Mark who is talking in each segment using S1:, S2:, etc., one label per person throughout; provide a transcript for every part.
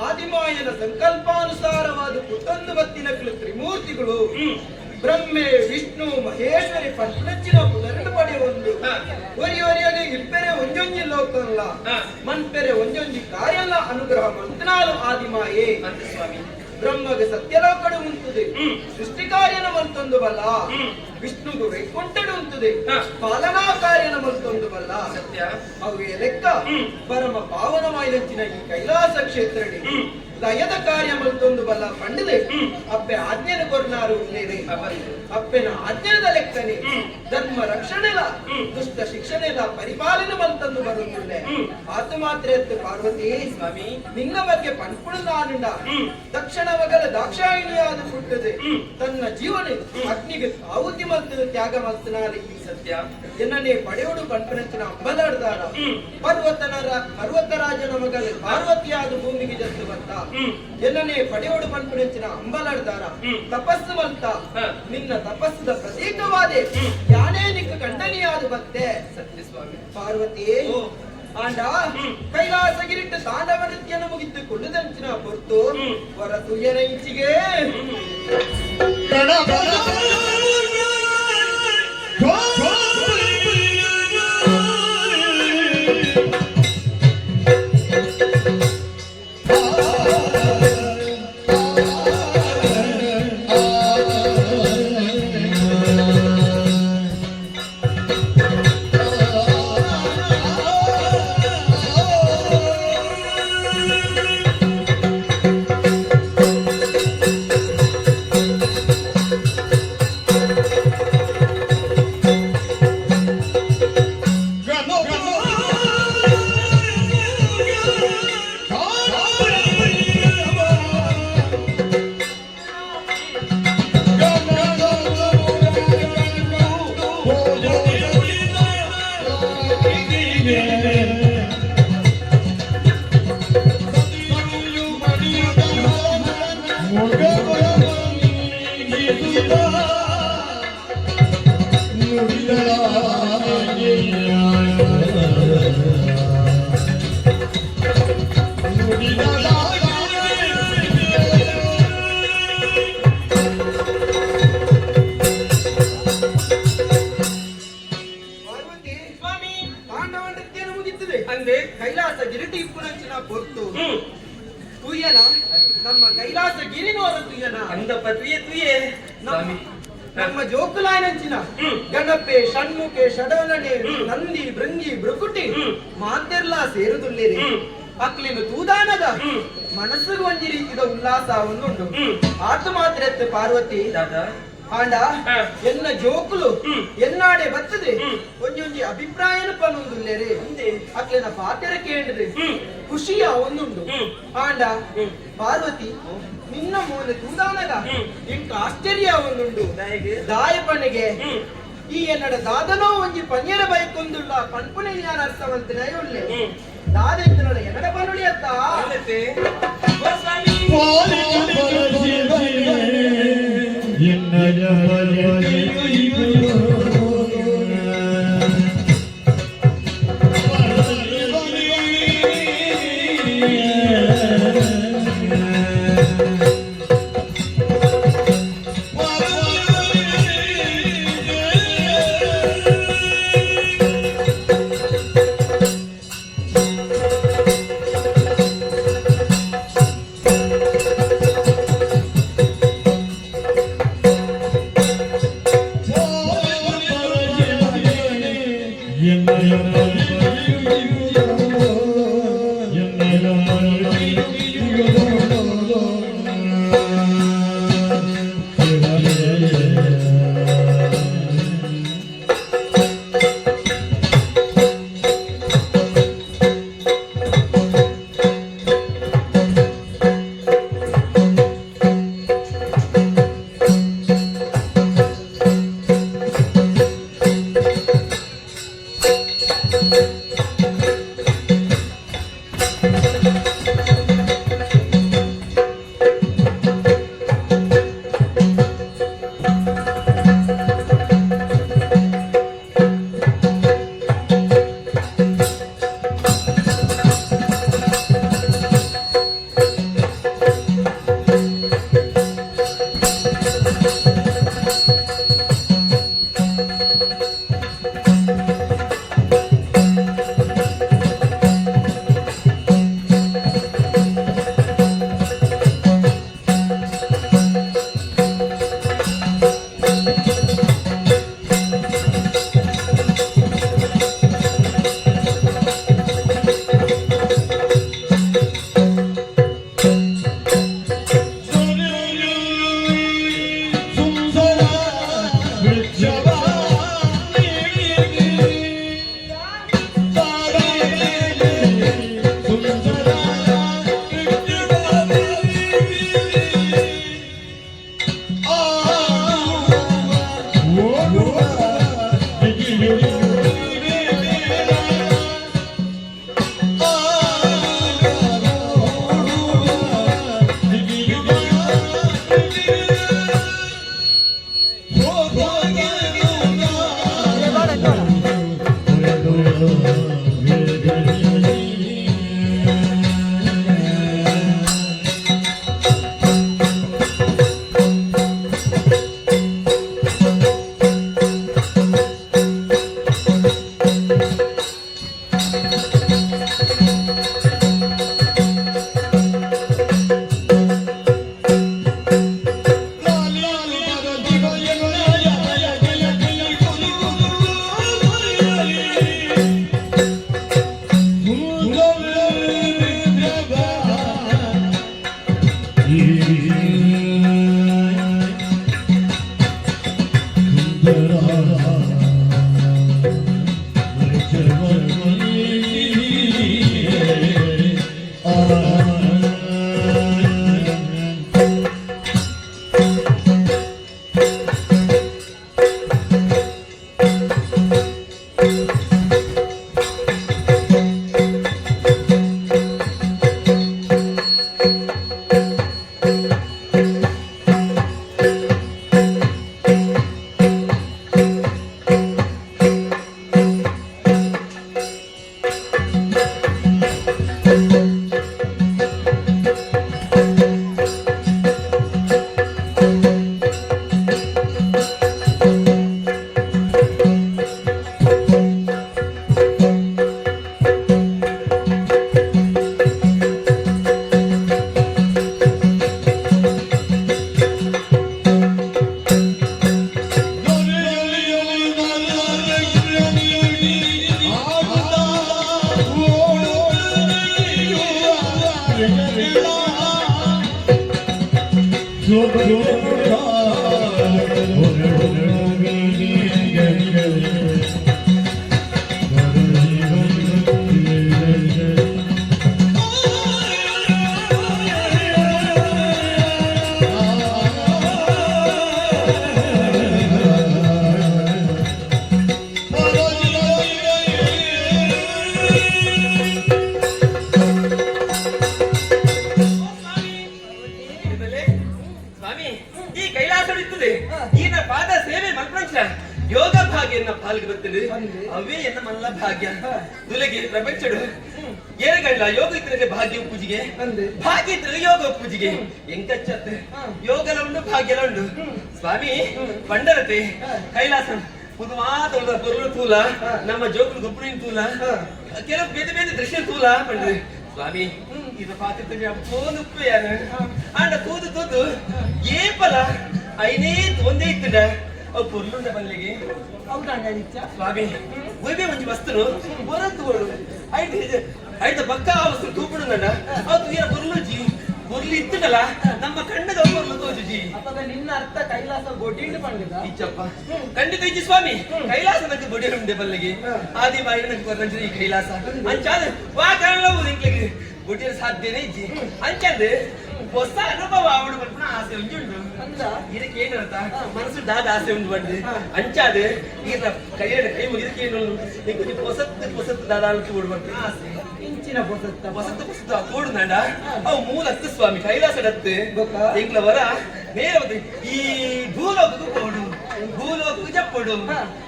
S1: ಆದಿಮಾಯನ ಸಂಕಲ್ಪಾನುಸಾರವಾದ ಪುತ್ತೊಂದು ತ್ರಿಮೂರ್ತಿಗಳು ಬ್ರಹ್ಮೆ ವಿಷ್ಣು ಮಹೇಶ್ವರಿ ಪಂಚನಚ್ಚಿನ ಪುನರ್ನು ಪಡೆ ಒಂದು ಒರಿಯೊರಿಯಾಗಿ ಇಪ್ಪೆರೆ ಒಂಜೊಂಜಿ ಲೋಕಲ್ಲ ಮನ್ಪೆರೆ ಒಂಜೊಂಜಿ ಕಾರ್ಯಲ್ಲ ಅನುಗ್ರಹ ಮಂತ್ನಾಲು ಆದಿಮಾಯೇ ಅಂತ ಸ್ವಾಮಿ ಬ್ರಹ್ಮಗೆ ಸತ್ಯಲೋಕಡು ಉಂಟುದೆ ಸೃಷ್ಟಿ ಕಾರ್ಯನ ಮಂತೊಂದು ಬಲ್ಲ ವಿಷ್ಣುಗೂ ವೈಕುಂಠಡು ಉಂಟುದೆ ಪಾಲನಾ ಕಾರ್ಯನ ಮಂತೊಂದು ಬಲ್ಲ ಸತ್ಯ ಅವೇ ಲೆಕ್ಕ ಪರಮ ಪಾವನವಾಯಿದಂಚಿನ ಈ ಕೈಲಾಸ ಕ್ಷೇತ್ರಡಿ ದಯದ ಕಾರ್ಯ ಮಂತೊಂದು ಬಲ್ಲ ಪಂಡಿದೆ ಅಪ್ಪೆ ಆಜ್ಞೆನ ಕೊರ್ನಾರು ಉಳ್ಳೇನೆ ಅಪ್ಪೆನ ಆಜ್ಞೆದ ಲೆಕ್ಕನೆ ಧರ್ಮ ರಕ್ಷಣೆಲ ದುಷ್ಟ ಶಿಕ್ಷಣೆಲ ಪರಿಪಾಲನೆ ಮಂತಂದು ಬರುತ್ತಿಲ್ಲ ಆತ ಮಾತ್ರ ಎತ್ತು ಪಾರ್ವತಿ ಸ್ವಾಮಿ ನಿನ್ನ ಬಗ್ಗೆ ಪಂಪುಳು ನಾನುಂಡ ದಕ್ಷಿಣ ಮಗಲ ದಾಕ್ಷಾಯಿಣಿಯಾದ ಹುಟ್ಟದೆ ತನ್ನ ಜೀವನ ಅಗ್ನಿಗೆ ಆಹುತಿ ಮತ್ತು ತ್ಯಾಗ ಮಲ್ತನಾದ ಈ ಸತ್ಯ ಎನ್ನನೇ ಪಡೆಯೋಡು ಪಂಪನಂಚಿನ ಅಂಬಲಾಡ್ದಾರ ಪರ್ವತರಾಜನ ಮಗಲ ಪಾರ್ವತಿಯಾದ ಭೂಮಿಗೆ ಜತ್ತು ಬಂತ ಎನ್ನನೇ ಪಡೆಯೋಡು ಪಂಪನಂಚಿನ ಅಂಬಲಾಡ್ದಾರ ತಪಸ್ಸು ಮಲ್ತ ನಿನ್ನ ತಪಸ್ಸದ ಪ್ರತೀಕವಾದೆ ಯಾನೇ ನಿಕ್ಕ ಖಂಡನೆಯಾದ ಬತ್ತೆ ಸತ್ಯ ಸ್ವಾಮಿ ಪಾರ್ವತಿ ಆಂಡ ಕೈಲಾಸಗಿರಿಟ್ಟ ತಾಂಡವ ನೃತ್ಯನ ಮುಗಿದುಕೊಳ್ಳುದಂಚಿನ ಹೊರತು ಹೊರತು ಏನ ಇಂಚಿಗೆ ಕೈಲಾಸ ಗಿರಿಟಿ ಇಪ್ಪುನಂಚಿನ ಪೊರ್ತು ತುಯ್ಯನ ನಮ್ಮ ಕೈಲಾಸ ಗಿರಿನೋರ ತುಯ್ಯನ ಅಂದ ಪತ್ವಿಯ ತುಯ್ಯೆ ನಮ್ಮ ಜೋಕುಲಾಯನಂಚಿನ ಗಣಪೆ ಷಣ್ಮುಖೆ ಷಡವಲನೆ ನಂದಿ ಭೃಂಗಿ ಭೃಕುಟಿ ಮಾತೆರ್ಲಾ ಸೇರುದುಲ್ಲೇರಿ ಅಕ್ಲಿನ ತೂದಾನದ ಮನಸ್ಸಿಗೆ ಒಂಜಿ ರೀತಿಯ ಉಲ್ಲಾಸ ಒಂದುಂಟು ಆತ ಮಾತ್ರ ಎತ್ತು ಪಾರ್ವತಿ ಆಂಡ ಎನ್ನ ಜೋಕುಲು ಎನ್ನಾಡೆ ಬರ್ತದೆ ಒಂಜೊಂಜಿ ಅಭಿಪ್ರಾಯನ ಪನ್ನೊಂದುಲ್ಲೇರಿ ಅಕ್ಲಿನ ಪಾತೆರ ಕೇಳಿದ್ರೆ ಖುಷಿಯ ಒಂದುಂಟು ಆಂಡ ಪಾರ್ವತಿ ನಿನ್ನ ಮೂಲ ತೂದಾನಗ ಇಂಕ ಆಶ್ಚರ್ಯ ಒಂದುಂಟು ದಾಯಪನೆಗೆ ಈ ಎನ್ನಡ ದಾದನೋ ಒಂಜಿ ಪನ್ಯರ ಬೈಕೊಂದುಲ್ಲ ಪನ್ಪುನೆ ಜ್ಞಾನ ಅರ್ಥವಂತನೇ ಒಳ್ಳೆ ದಾದೆಂತನಡ ಎನ್ನಡ ಪನುಳಿ ಅತ್ತ
S2: ಯೋಗ ಭಾಗ್ಯ ಪಾಲ್ಗೆ ಬರ್ತದೆ ಅವೇ ಎನ್ನ ಮಲ್ಲ ಭಾಗ್ಯ ತುಲಗೆ ಪ್ರಪಂಚಡು ಏರಗಳ್ಳ ಯೋಗ ಇದ್ರೆ ಭಾಗ್ಯ ಪೂಜೆಗೆ ಭಾಗ್ಯ ಇದ್ರೆ ಯೋಗ ಪೂಜೆಗೆ ಎಂಕಚ್ಚತ್ತೆ ಯೋಗಲ ಉಂಡು ಭಾಗ್ಯಲ ಉಂಡು ಸ್ವಾಮಿ ಪಂಡರತೆ ಕೈಲಾಸ ಪುದುವಾದ ಪೊರುಳು ತೂಲ ನಮ್ಮ ಜೋಗುಲು ಗೊಬ್ಬರಿನ ತೂಲ ಕೆಲವು ಬೇರೆ ಬೇರೆ ದೃಶ್ಯ ತೂಲ ಪಂಡ್ರಿ ಸ್ವಾಮಿ ಇದು ಪಾತ್ರ ಫೋನ್ ಉಪ್ಪೇಯಾನ ಅಂಡ ತೂದು ತೂದು ಏಪಲ ಐನೇ ಒಂದೇ ಇತ್ತಡ ಪೊರ್ಲುಂಡ ಬಲ್ಲಿಗೆ ಸ್ವಾಮಿ ಒಯ್ಬೆ ಒಂಜಿ ವಸ್ತುನು ಹೊರತುಗಳು ಐದು ಪಕ್ಕ ಆ ವಸ್ತು ತೂಪುಡು ನಂಡ ಅದು ಏನ ಪೊರ್ಲುಜಿ ಪೊರ್ಲು ಇತ್ತುಂಡಲ್ಲ ನಮ್ಮ ಕಣ್ಣದ ಪೊರ್ಲು ತೋಜುಜಿ
S1: ನಿನ್ನ ಅರ್ಥ ಕೈಲಾಸ ಗೊಡ್ಡಿಂಡು ಪಂಡಿದ
S2: ಇಚ್ಚಪ್ಪ ಖಂಡಿತ ಇಜ್ಜಿ ಸ್ವಾಮಿ ಕೈಲಾಸ ನಂಗೆ ಗೊಡ್ಡಿ ಉಂಡೆ ಬಲ್ಲಿಗೆ ಆದಿ ಬಾಯಿ ನಂಗೆ ಬರ್ರಂಜಿ ಈ ಕೈಲಾಸ ಅಂಚಾದ ವಾ ಕಾರಣ ನಿಂಗೆ ಗೊಡ್ಡಿಯ ಸಾಧ್ಯನೇ ಇಜ್ಜಿ ಅಂಚಾದ ಹೊಸ ಅನುಭವ ಅವಳು ಬರ್ಪಣ ಆಸೆ ಉಂಟು ಇದಕ್ಕೆ ಏನಂತ ಮನಸ್ಸು ದಾದ ಆಸೆ ಉಂಟು ಬಂದ್ರೆ ಅಂಚಾದ ಈಗ ಕೈಯಲ್ಲಿ ಕೈ ಮುಗಿದಕ್ಕೆ ಏನು ಹೊಸತ್ತು ದಾದ ತೋಡು ಬರ್ತಾನೆ ಆಸೆ ಇಂಚಿನ ಹೊಸತ್ತು ತೋಡು ನಂಡ ಅವು ಮೂಲ ಹತ್ತು ಸ್ವಾಮಿ ಕೈಲಾಸಡತ್ತು ಎಂಗ್ಲವರ ನೇರ ಈ ಭೂಲೋಕಕ್ಕೂ ಕೋಡು ಭೂಲೋಕಕ್ಕೂ ಜಪ್ಪಡು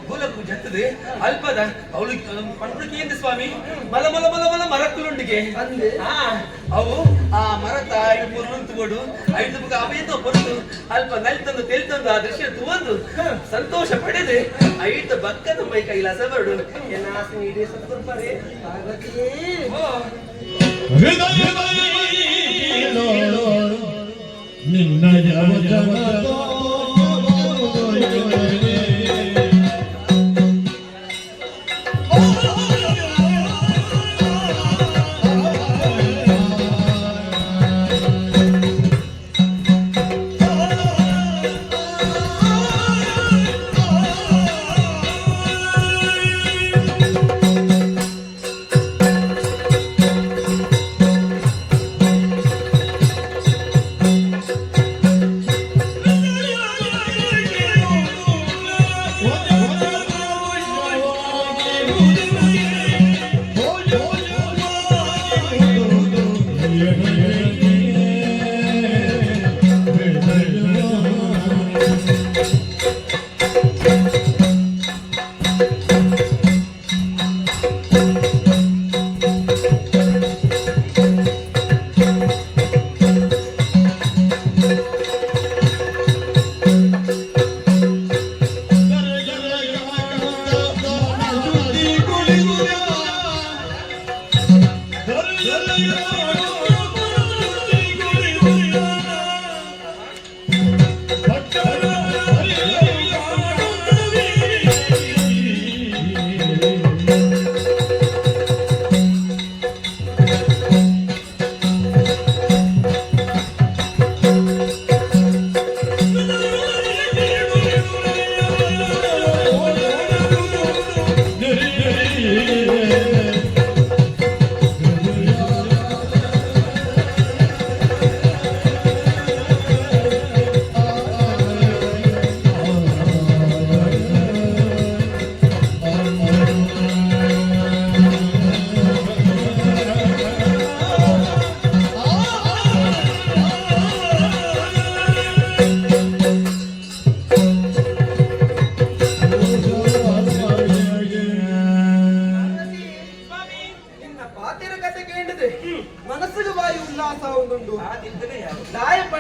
S2: ಭೂಲೋಕಕ್ಕೂ ಜತ್ತದೆ ಅಲ್ಪದ ಅವಳು ಪಂಡುಕೆ ಎಂದು ಸ್ವಾಮಿ ಮಲ ಮಲ ಮಲ ಮಲ ಮರಕ್ಕುಲುಂಡಿಗೆ ಅವು ಆ ಮರ ತಾಯಿ ಪುರುಳು ಐದು ಬುಗ ಅವೇಂದು ಪೊರುಳು ಅಲ್ಪ ನಲ್ತಂದು ತೆಲ್ತಂದು ಆ ದೃಶ್ಯ ತುವಂದು ಸಂತೋಷ ಪಡೆದು ಐದು ಬಕ್ಕದ ಮೈ ಕೈಲಾಸ ಬರಡು ಎನ್ನ ಆಸೆ ನೀಡಿ ಸತ್ಕೊಳ್ತಾರೆ
S3: ನಿನ್ನ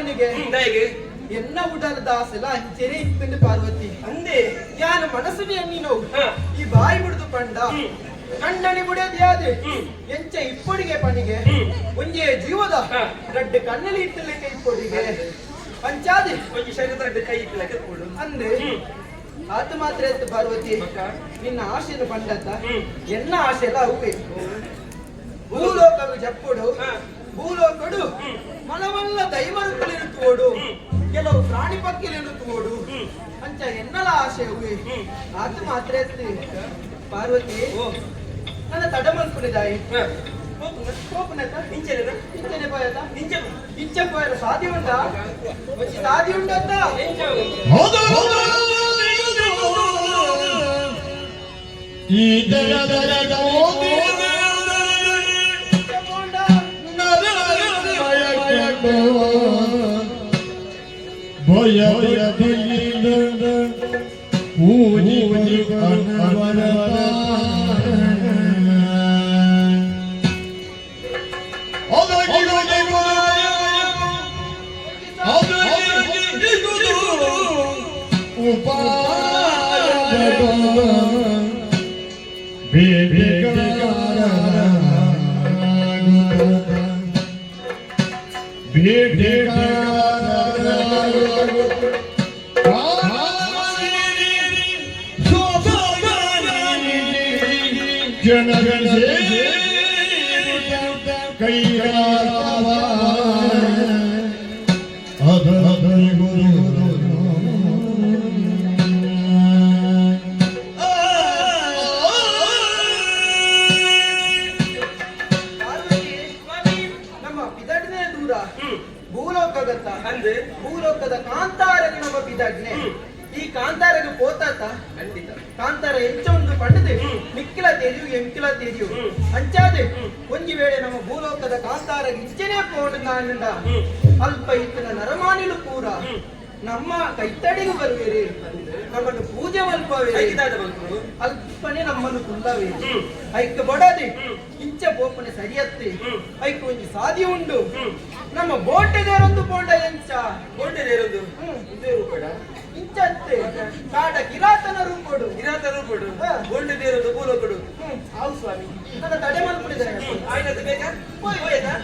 S1: ಪನಿಗೆ
S2: ದಯಗೆ
S1: ಎನ್ನ ಉಡಲ ದಾಸೆಲ್ಲ ಅಂಚೆರೆ ಇತ್ತಂದು ಪಾರ್ವತಿ
S2: ಅಂದೆ
S1: ಯಾನ ಮನಸ್ಸಿನ ನೀನು
S2: ಹ.
S1: ಈ ಬಾಯಿ ಬಿಡುದು ಪಂಡ ಕಣ್ಣಣಿ ಬಿಡೋದು ಯಾದೆ ಎಂಚ ಇಪ್ಪೊಡಿಗೆ ಪನಿಗೆ ಒಂಜೆ ಜೀವದ
S2: ಹ.
S1: ಗಡ್ಡ ಕಣ್ಣಲ್ಲಿ ಇಟ್ಟಲಿಕ್ಕೆ ಇಪ್ಪೊಡಿಗೆ ಪಂಚಾದಿ
S2: ಕೊಂಚ ಶರೀರದ ಕೈ ಇಟ್ಲಕ್ಕೆ ಕೊಡು
S1: ಅಂದೆ ಆತ ಮಾತ್ರ ಎತ್ತು ಪಾರ್ವತಿ ನಿನ್ನ ಆಶೆನ ಪಂಡತ್ತ ಎನ್ನ ಆಶೆ ಎಲ್ಲ ಅವೇ ಭೂಲೋಕವು ಜಪ್ಪುಡು ಭೂಲೋಕಡು ಮನವಲ್ಲ ದೈವರುಗಳಿರುತ್ತೋಡು ಕೆಲವು ಪ್ರಾಣಿ ಪಕ್ಕಿಲಿರುತ್ತೋಡು ಅಂಚ ಎನ್ನಲ ಆಶೆ ಅವೇ ಆತ ಮಾತ್ರ ಎತ್ತು ಪಾರ್ವತಿ ನನ್ನ ತಡ ಮಲ್ಕೊಂಡಿದ್ದಾಯಿ ಕೋಪನತ
S2: ಇಂಚೆನ
S1: ಇಂಚನೆ ಪಾಯತ
S2: ಇಂಚೆ
S1: ಇಂಚೆ ಪಾಯದ ಸಾಧ್ಯ ಉಂಟಾ ಒಂಚಿ ಸಾಧ್ಯ ಉಂಟಂತ
S3: ಈ ದರದ ಭಯ ಊನಿ
S1: ಭೂಲೋಕಗತ್ತ
S2: ಅಂದೆ
S1: ಭೂಲೋಕದ ಕಾಂತಾರಗೆ ನಮ್ಮ ಬಿದಡ್ನೆ ಈ ಕಾಂತಾರಗೆ ಪೋತಾತ
S2: ಖಂಡಿತ
S1: ಕಾಂತಾರ ಎಂಚೊಂದು ಪಂಡದೆ ಮಿಕ್ಕಿಲ ತೆರಿಯು ಎಂಕಿಲ ತೆರಿಯು ಅಂಚಾದೆ ಒಂಜಿ ವೇಳೆ ನಮ್ಮ ಭೂಲೋಕದ ಕಾಂತಾರಗೆ ಇಚ್ಚನೆ ಪೋಂಡು ನಾನಿಂದ ಅಲ್ಪ ಇತ್ತಿನ ನರಮಾನಿಲು ಪೂರ ನಮ್ಮ ಕೈತಡಿಗೂ ಬರುವಿರಿ ನಮ್ಮನ್ನು ಪೂಜೆ ಮಲ್ಪವೇ ಅಲ್ಪನೆ ನಮ್ಮನ್ನು ಕುಂದವೇ ಐಕ ಬಡದೆ ಇಂಚ ಪೋಪನೆ ಸರಿಯತ್ತೆ ಐಕ ಒಂಜಿ ಸಾದಿ ಉಂಡು ನಮ್ಮ ಬೋಟೆದೇರೊಂದು ಪೋಂಡ ಎಂಚ
S2: ಬೋಟೆದೇರೊಂದು
S1: ಇದೇ ರೂಪಡ ಇಂಚಂತೆ ಕಾಡ ಕಿರಾತನ ರೂಪಡು
S2: ಕೊಡು ಬೋಟೆದೇರೊಂದು ಬೋಲ ಕೊಡು
S1: ಹೌದು ಸ್ವಾಮಿ ನನ್ನ ತಡೆ ಮಲ್ಪಡಿದ್ದಾರೆ
S2: ಆಯ್ತು ಬೇಕಾ
S1: ಹೋಯ್ತಾ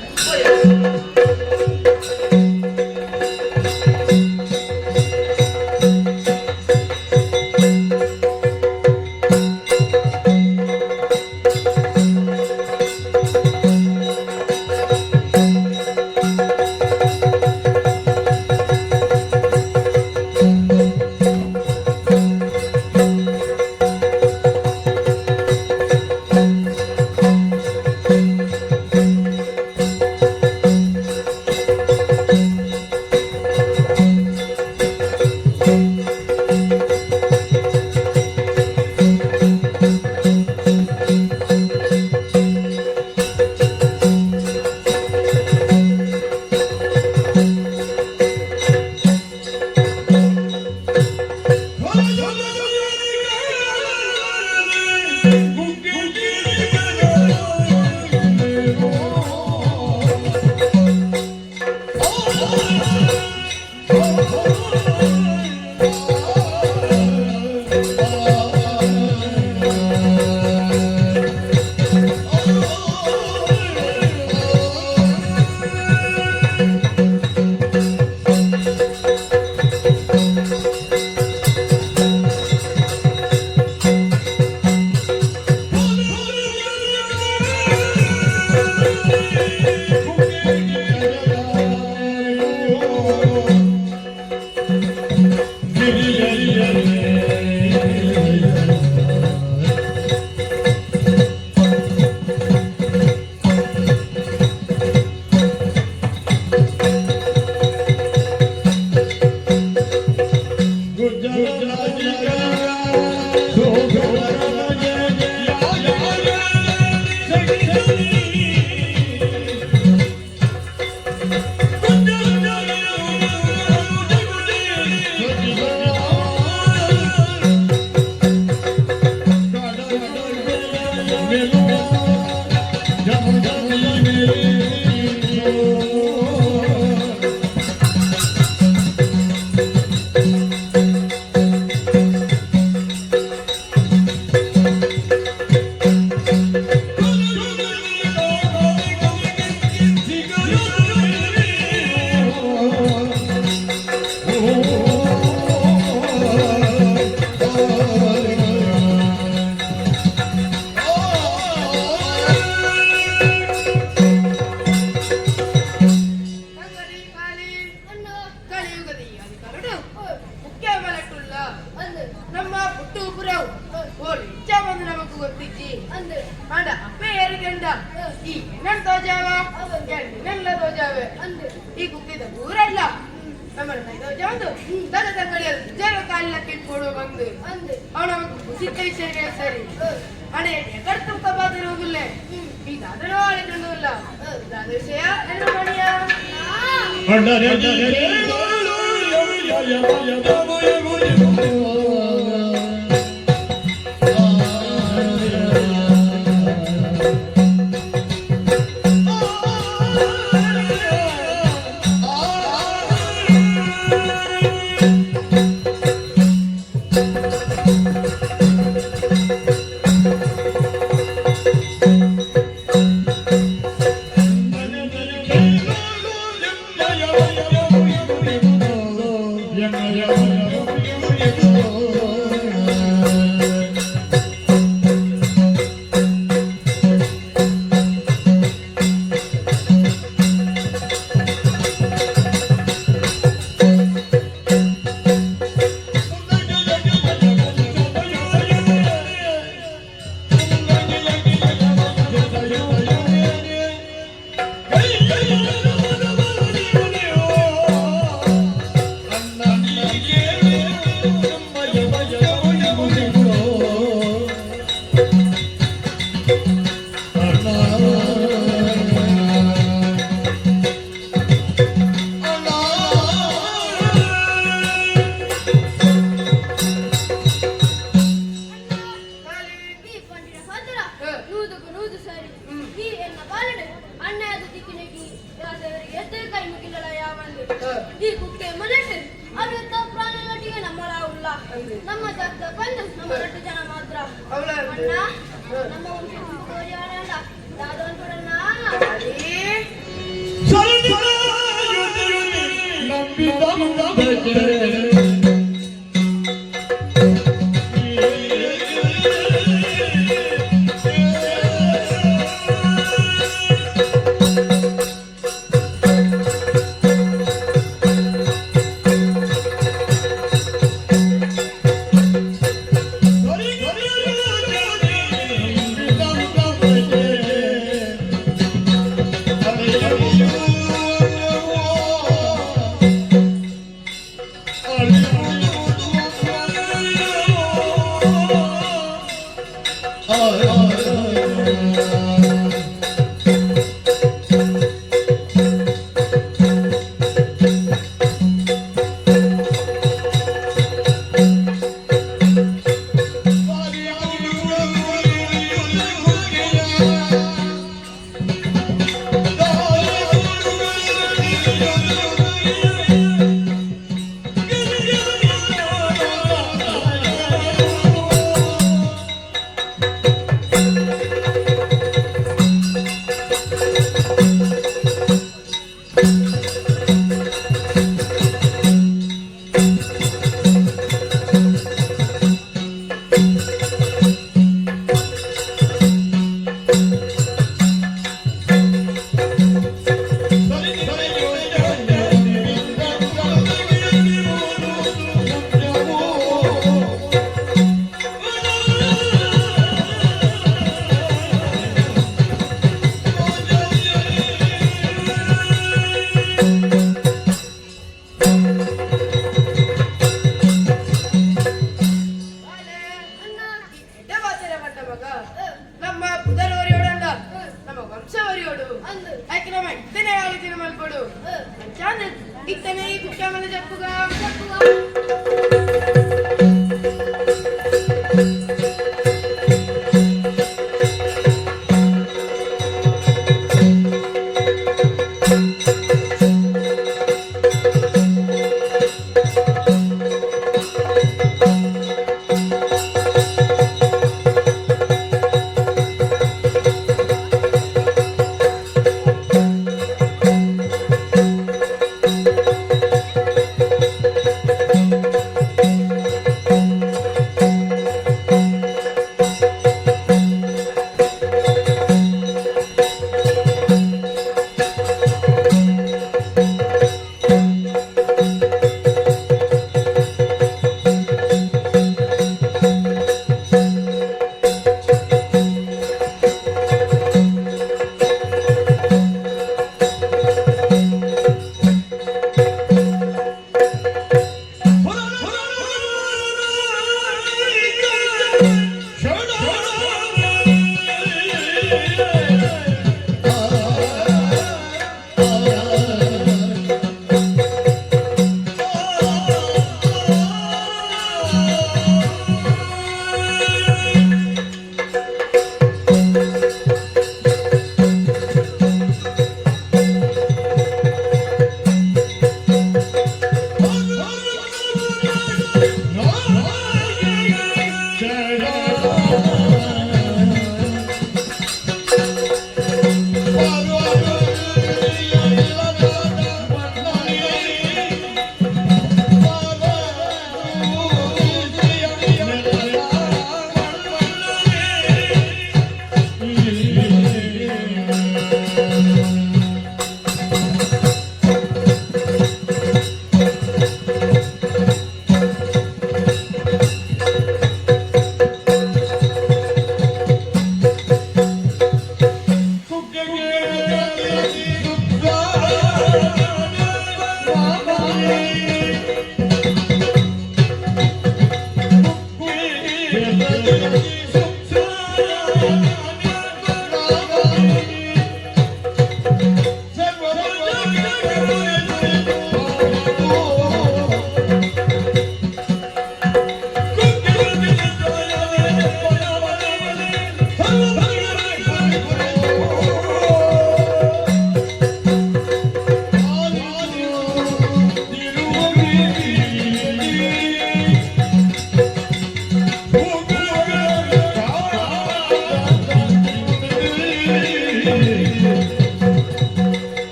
S4: ಒಟ್ಟು ಪುರವು ಓಲಿ ಬಂದು ನಮಗೂ ಗೊತ್ತಿಚ್ಚಿ ಅಂಡ ಅಪ್ಪೆ ಏರಿಕೆಂಡ ಈ ನೆನ್ ತೋಜಾವ ನೆಲ್ಲ ತೋಜಾವೆ ಈ ಕುಕ್ಕಿದ ಪೂರ ಇಲ್ಲ ನಮ್ಮನ್ನ ತೋಜಾವಂದು ತಗದ ಕಡೆಯಲ್ಲಿ ಜರ ಕಾಲಿಲಕ್ಕೆ ಕೊಡು ಬಂದು ಅವನ ಸಿಕ್ಕೈ ಸೇರಿ ಸರಿ ಅಣೆ ಕಡ್ತು ಕಬಾದರು ಹೋಗಿಲ್ಲ ಈಗ ಅದನ್ನು ಆಳಿಕೊಂಡಿಲ್ಲ ಅದ ವಿಷಯ ಏನು ಮಾಡಿಯ
S5: ಈ ಕುಕ್ಕೆ ಮನೆಟ್ಟು ಅವಿತ್ತ ಪ್ರಾಣಿಗಳಿಗೆ ನಮ್ಮಳಾವುಲ್ಲ ನಮ್ಮ ಜಾಗ ಬಂದು ನಮ್ಮ ರಟ್ಟು ಜನ ಮಾತ್ರ ಅಣ್ಣ ನಮ್ಮ ವಂಶ ಯಾವ್ದೊಂದು ಕೊಡಣ್ಣ ಇತ್ತನೇ ಕುಟ್ಟ ಜಪ್ಪುಗ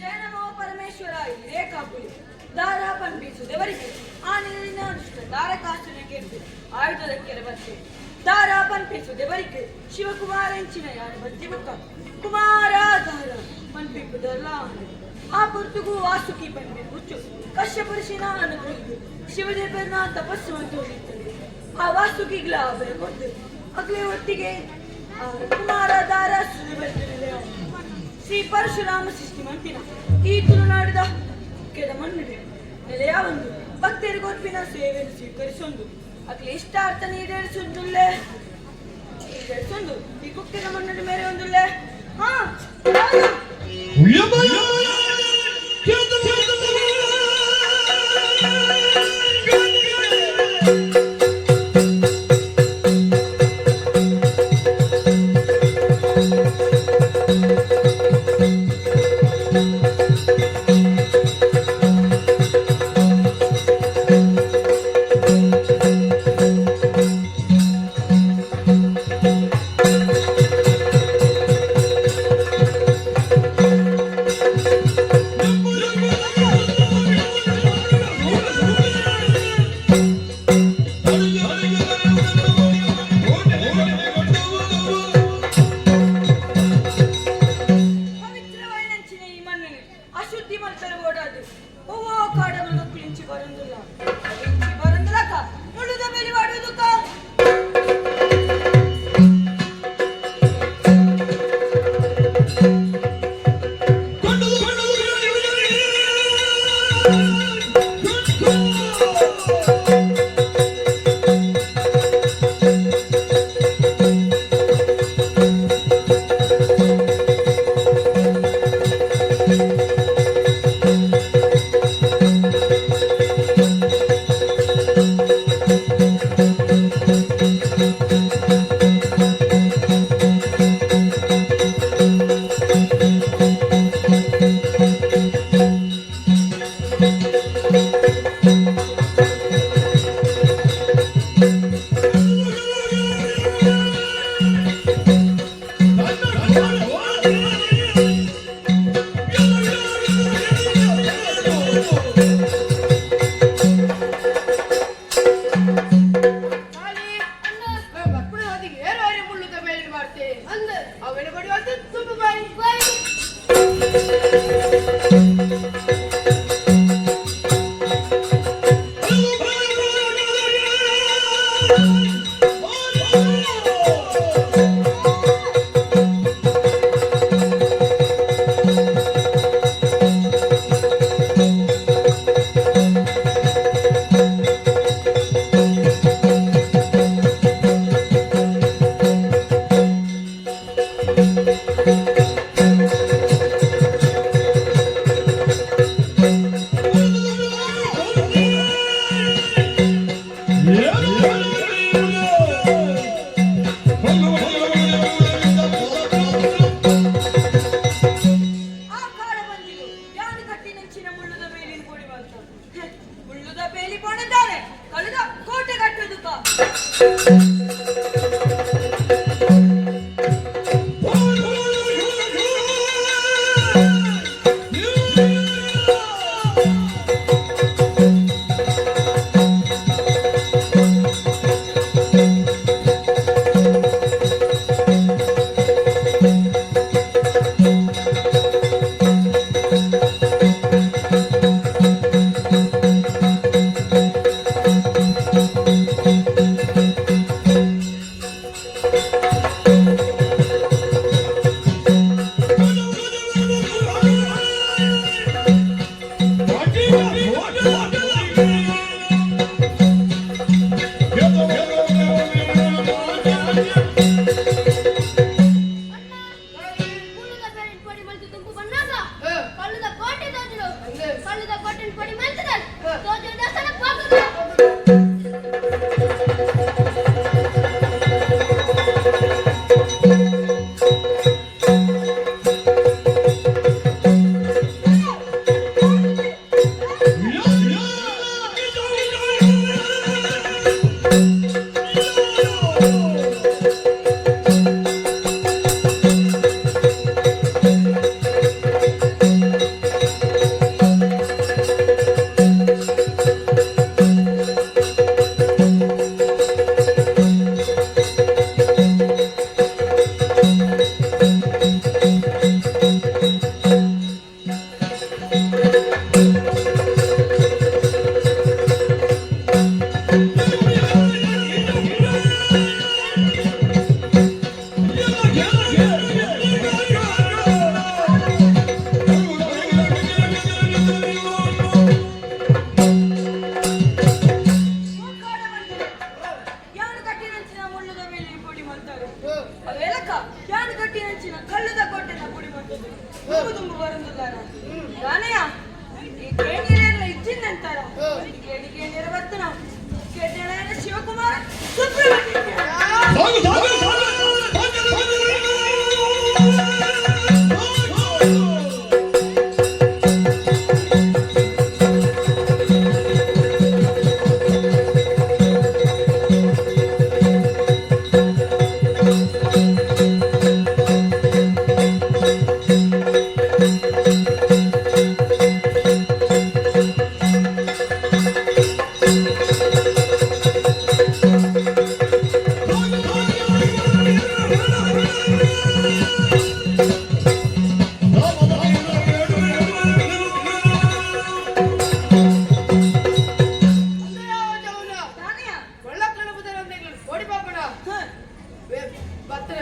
S6: ಜಯನಮೋ ಪರಮೇಶ್ವರ ಇದೇ ಕಾಪುಲಿ ದಾರ ಪನ್ಪಿಸುವುದವರಿಗೆ ಆ ನೀರಿನ ಅನುಷ್ಠ ದಾರ ಕಾಸುನ ಕೆಟ್ಟು ಆಯುಧದ ಕೆರಬತ್ತೆ ದಾರ ಪನ್ಪಿಸುವುದವರಿಗೆ ಶಿವಕುಮಾರಂಚಿನ ಯಾರು ಬತ್ತಿ ಬುಕ್ಕ ಕುಮಾರ ದಾರ ಪನ್ಪಿಪ್ಪುದಲ್ಲ ಆ ಪುರ್ತುಗೂ ವಾಸುಕಿ ಪನ್ಪಿ ಹುಚ್ಚು ಕಶ್ಯಪುರುಷಿನ ಅನುಗ್ರಹಿತು ಶಿವದೇವರನ್ನ ತಪಸ್ಸು ಅಂತ ಹೋಗಿರ್ತದೆ ಆ ವಾಸುಕಿಗ್ಲ ಬೆಲೆ ಕೊಟ್ಟು ಅಗ್ಲೆ ಒಟ್ಟಿಗೆ ಕುಮಾರ ದಾರ ಸುರಿ ಬರ್ತಿರಲಿಲ್ಲ ಶ್ರೀ ಪರಶುರಾಮ ಸೃಷ್ಟಿ ಮಂತಿನ ಈ ತುಳುನಾಡಿದ ಕೆಡಮಣ್ಣಿದೆ ನೆಲೆಯ ಒಂದು ಭಕ್ತರಿಗೊಪ್ಪಿನ ಸೇವೆಯನ್ನು ಸ್ವೀಕರಿಸೊಂದು ಅಕ್ಲೆ ಇಷ್ಟಾರ್ಥ ಈಡೇರಿಸೊಂದುಲ್ಲೆ ಈಡೇರಿಸೊಂದು ಈ ಕುಕ್ಕಿನ ಮಣ್ಣಿನ ಮೇಲೆ ಒಂದುಲ್ಲೆ ಹಾ ಪವಿತ್ರವಾಯಿನಂಚಿನ ಈ ಮಣ್ಣಿನ ಅಶುದ್ಧಿ ಮಂತರ ಓಡಾದು ಹೂವೋ ಕಾಡಗಳು ಕುಳಿಂಚಿ ಬರಂದಿಲ್ಲ ಬರಂದಿಲ್ಲಕ್ಕ ಮುಳುದ ಮೇಲೆ ಮಾಡುವುದಕ್ಕ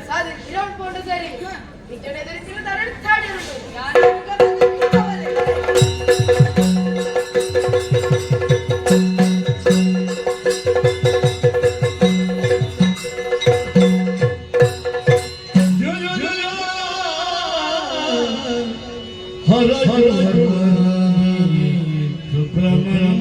S4: ಸಾಧಿ ಇರೋನ್ ಕೊಂಡು ಸರಿ ನಿಜನೆ ಎದುರಿಸಿನ ದಾರಣ ತಾಡಿ ಇರುವುದು
S6: ಯಾರು ಅವರೇ
S3: हर हर सुब्रह्मण्य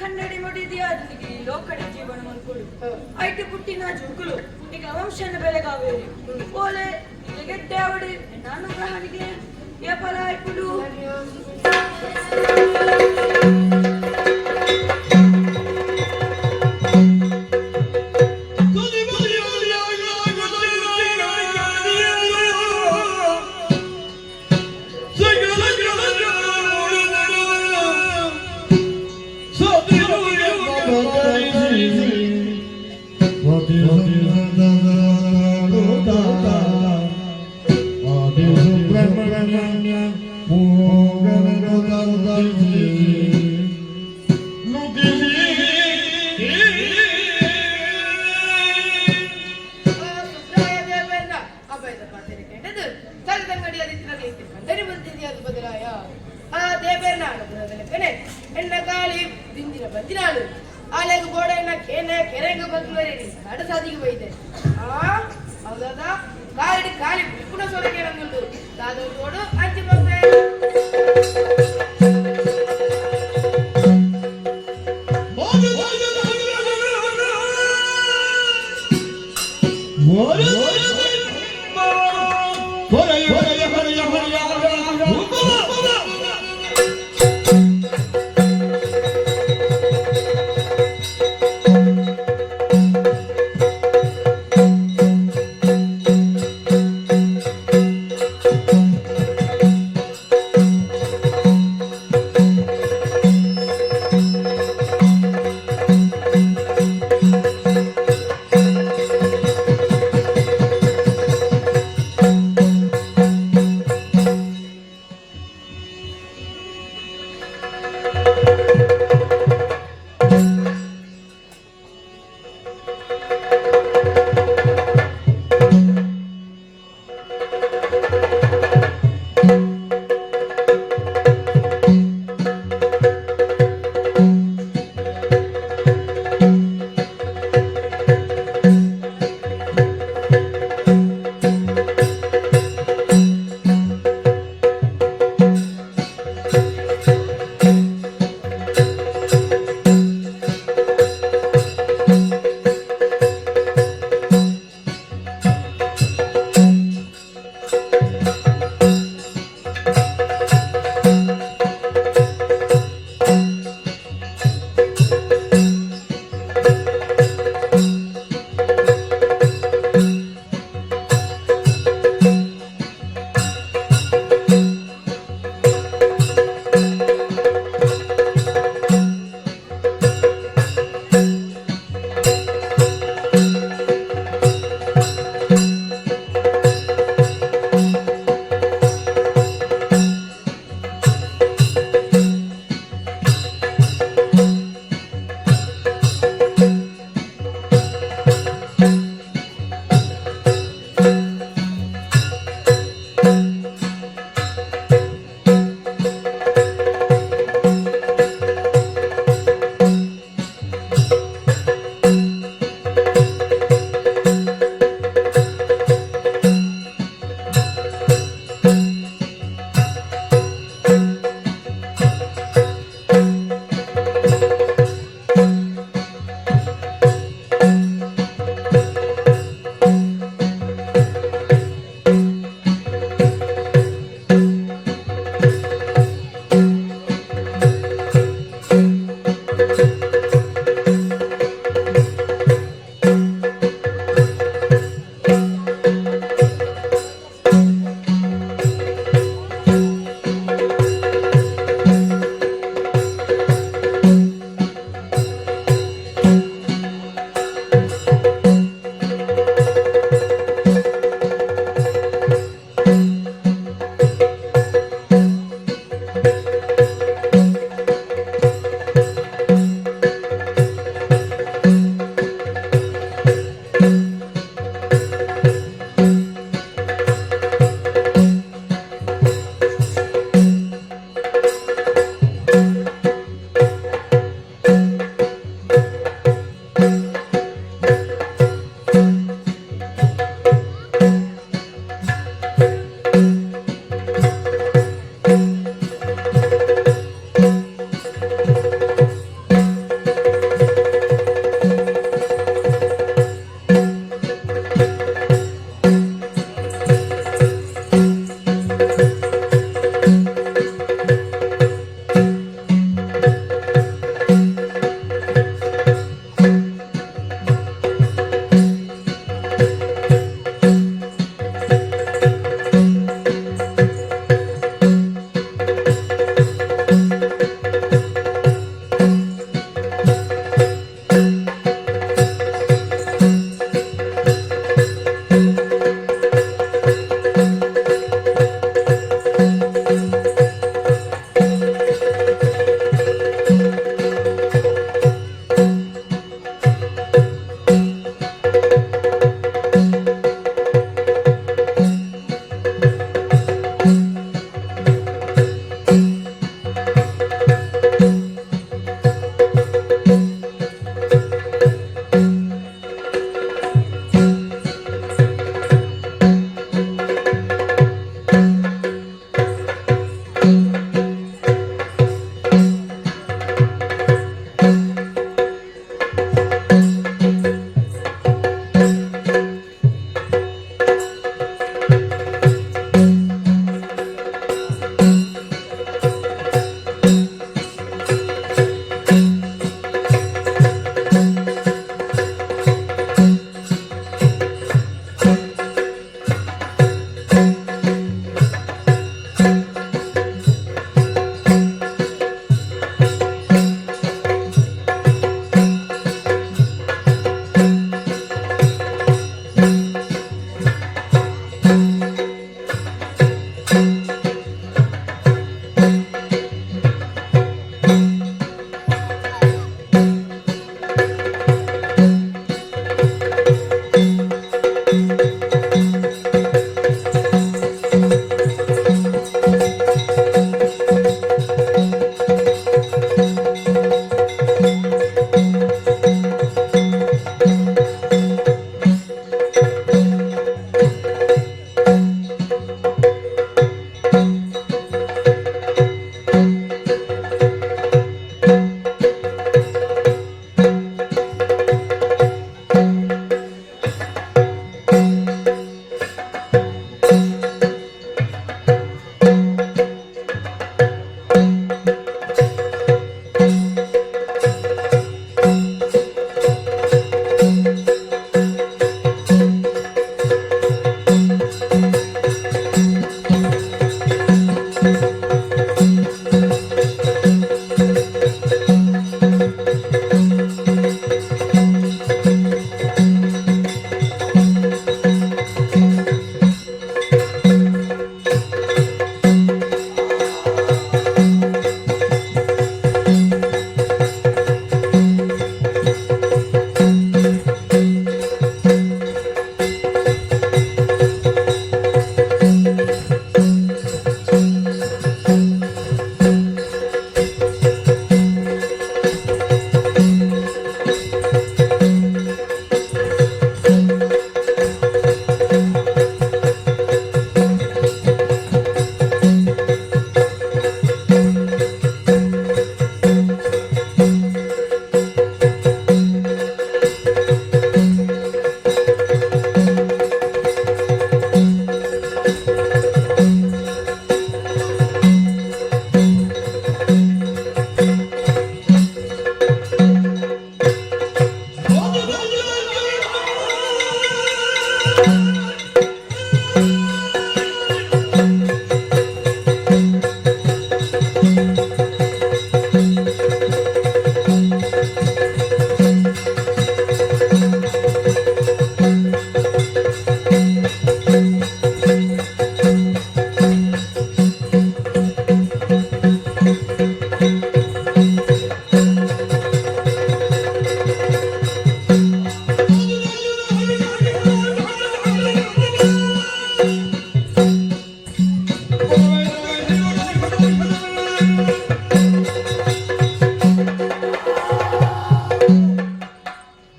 S6: ಕನ್ನಡಿ ಮಡಿದಿಯಾದನಿಗೆ ಲೋಕಡಿ ಜೀವನ ಮಲ್ಕೊಳು ಐಟಿ ಪುಟ್ಟಿನ ಜುಗುಲು ಈಗ ವಂಶನ ಬೆಳೆಗಾವೇರಿ ಓಲೆ ಈಗ ಗೆಡ್ಡೆ ಅವಡಿ ನಾನು ಗ್ರಹಣಿಗೆ ಏಪಲ ಐಪುಡು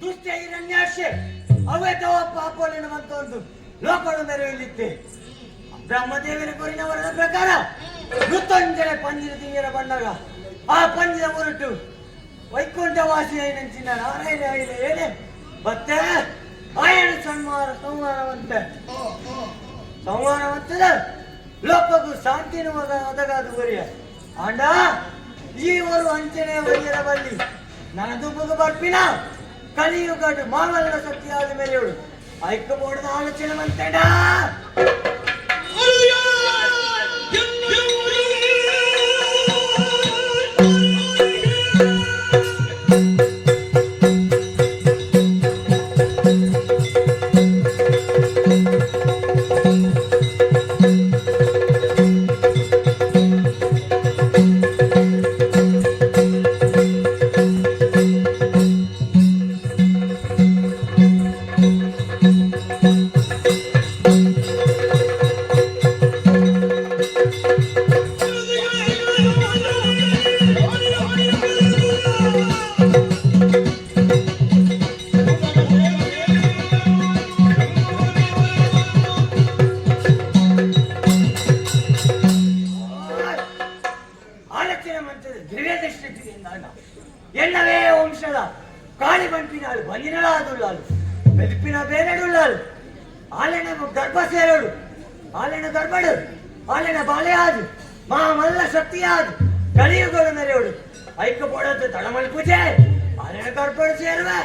S7: ದುಷ್ಟ ಹಿರಣ್ಯಾಕ್ಷೆ ಅವೇತವ ಪಾಪೋಲೆನ್ನುವಂತ ಒಂದು ಲೋಕಗಳು ಮೆರೆಯಲಿತ್ತೆ. ಬ್ರಹ್ಮದೇವರ ಕೋರಿನವರ ಪ್ರಕಾರ ಮೃತ್ಯುಂಜಯ ಪಂಜಿನ ತಿಂಗಿರ ಬಂದಾಗ ಆ ಪಂಜಿನ ಹೊರಟು ವೈಕುಂಠವಾಸಿ ನಂಚಿನ ನಾರಾಯಣ ಹೇಳಿ ಮತ್ತೆ ಆಯನ ಸಂಹಾರವಂತದ ಲೋಕಕ್ಕೂ ಶಾಂತಿನ ಒದಗಾದ ಒರಿಯ ಆಂಡ ಈವರು ಅಂಚನೆ ಒಯ್ಯರ ಬಲ್ಲಿ ನನದು ಮುಗ ಬರ್ಪಿನ ಕಲಿಯುಗಡು ಮಾಮಲ್ಲ ಶಕ್ತಿಯಾದ ಮೇಲೆ ಇವಳು ಐಕ್ಯಬೋಡದ ಆಲೋಚನೆ ಮಂತೇಡ ಎನ್ನವೇ ವಂಶದ ಕಾಳಿ ಬಂಪಿನಾಳು ಬಂದಿನಳಾದುಳ್ಳಾಳು ಬೆಲ್ಪಿನ ಬೇರೆಡುಳ್ಳಾಳು ಆಲೆನ ಗರ್ಭ ಸೇರೋಳು ಆಲೆನ ಗರ್ಭಡು ಆಲೆನ ಬಾಳೆಯಾದು ಮಲ್ಲ ಶಕ್ತಿಯಾದು ಕಲಿಯುಗಳು ಮೆರೆಯೋಳು ಐಕ್ಯ ಪೋಡದ್ದು ತಳಮಲ್ ಪೂಜೆ ಆಲೆನ ಗರ್ಭಡು ಸೇರುವೆ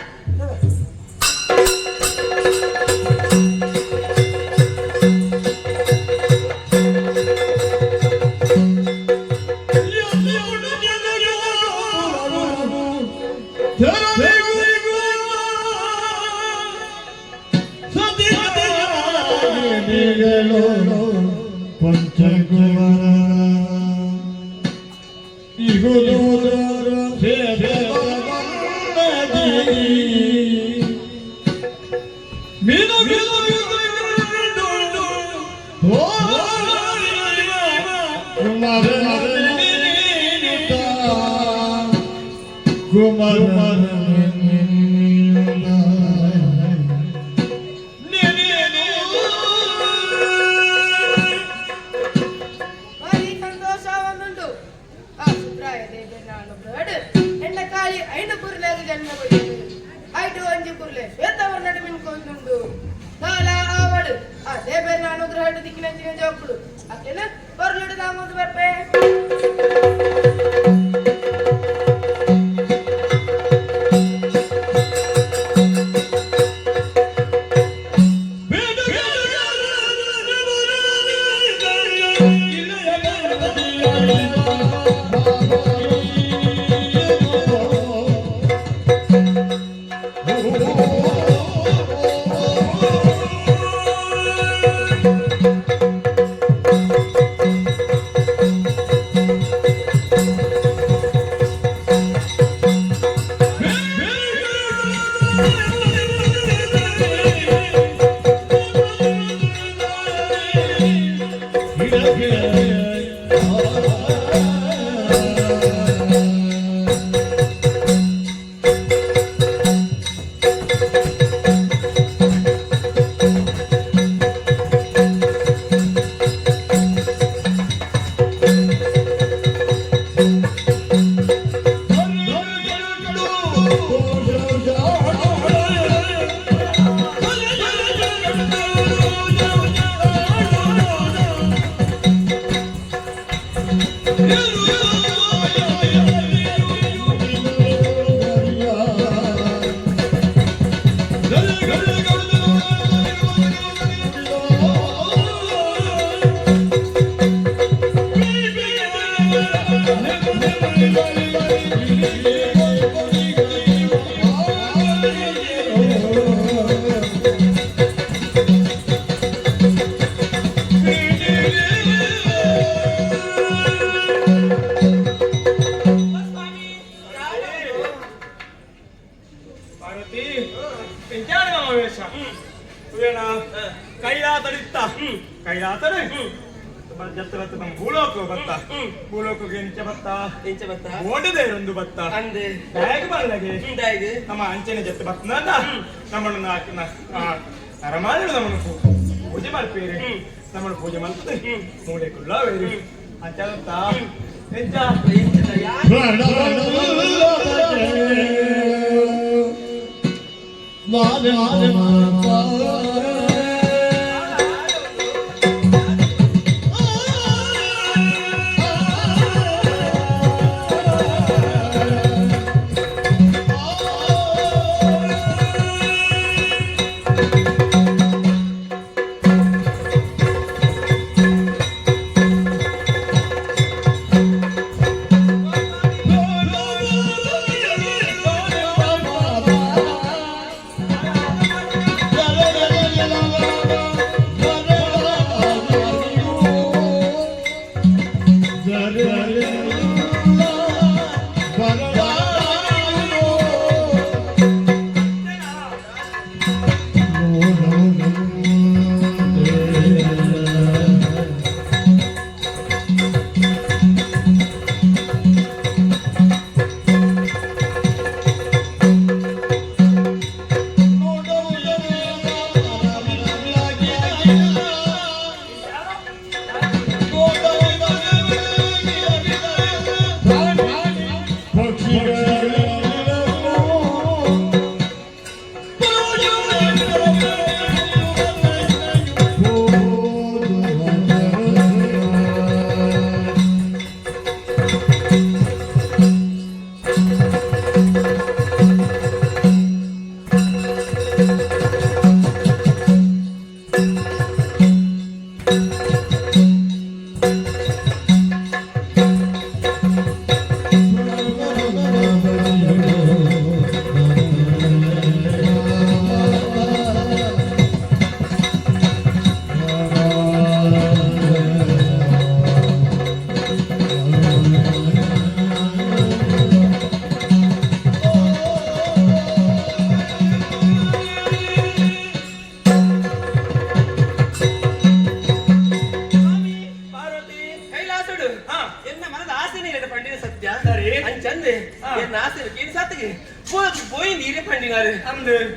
S3: ಕೈಲಾಸರು ಜತ್ತ ಬತ್ತ ನಮ್ಮ ಭೂಲೋಕ ಬತ್ತ ಭೂಲೋಕಕ್ಕೆ ಎಂಚ ಬತ್ತ ಓಡದೆ ಒಂದು ಬತ್ತ
S2: ಅಂದೆ
S3: ಬ್ಯಾಗ್ ಬಲ್ಲಗೆ
S2: ಹಿಂದಾಗಿ
S3: ನಮ್ಮ ಅಂಚನೆ ಜತ್ತ ಬತ್ತನಾದ ನಮ್ಮನ್ನು ಅರಮಾನಗಳು ನಮ್ಮನ್ನು ಪೂಜೆ ಮಾಡ್ತೀರಿ ನಮ್ಮನ್ನು ಪೂಜೆ ಮಾಡ್ತದೆ ಮೂಡೆ ಕುಳ್ಳಾವೇರಿ ಅಂಚಂತ ಎಂಚ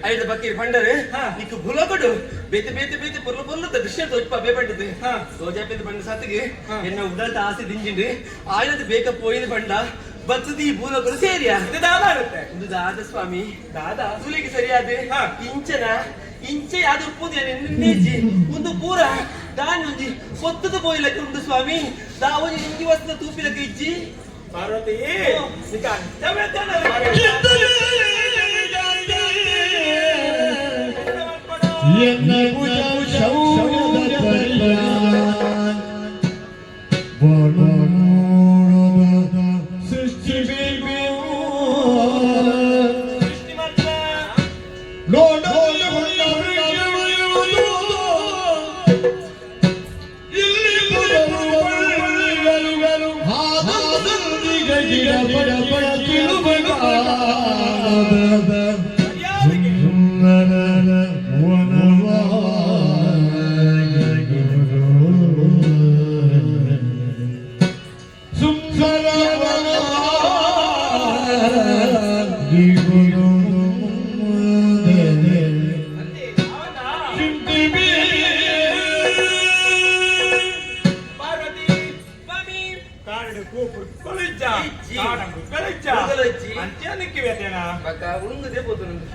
S2: ಐದು ಬಕೀರ್ ಪಂಡರು ನಿಕ್ಕು ಭೂಲೋಕಡು ಬೇತೆ ಬೇತೆ ಬೇತೆ ಪುರ್ಲ ಪುರ್ಲದ ದೃಶ್ಯ ತೋಚ್ಪ ಬೇಪಟ್ಟದು ತೋಜಾಪೇದ ಪಂಡ ಸತ್ತಿಗೆ ಎನ್ನ ಉಡಲ್ತ ಆಸೆ ದಿಂಜಿಂಡು ಆಯ್ನದು ಬೇಕ ಪೋಯಿದ ಪಂಡ ಬತ್ತದು ಈ ಭೂಲೋಕಡು ಸೇರಿಯ ಇದು ದಾದ ಸ್ವಾಮಿ ದಾದ ಸುಲಿಗೆ ಸರಿಯಾದ ಇಂಚೆ ಅದು ಉಪ್ಪುದು ನಿನ್ನೇಜಿ ಒಂದು ಪೂರ ದಾನಿ ಒಂಜಿ ಒತ್ತದ ಪೋಯಿಲಕ್ಕೆ ಉಂಟು ಸ್ವಾಮಿ ದಾ ಒಂಜಿ ಇಂಜಿ ವಸ್ತು ತೂಪಿಲಕ್ಕೆ ಇಜ್ಜಿ
S3: ಪಾರ್ವತಿ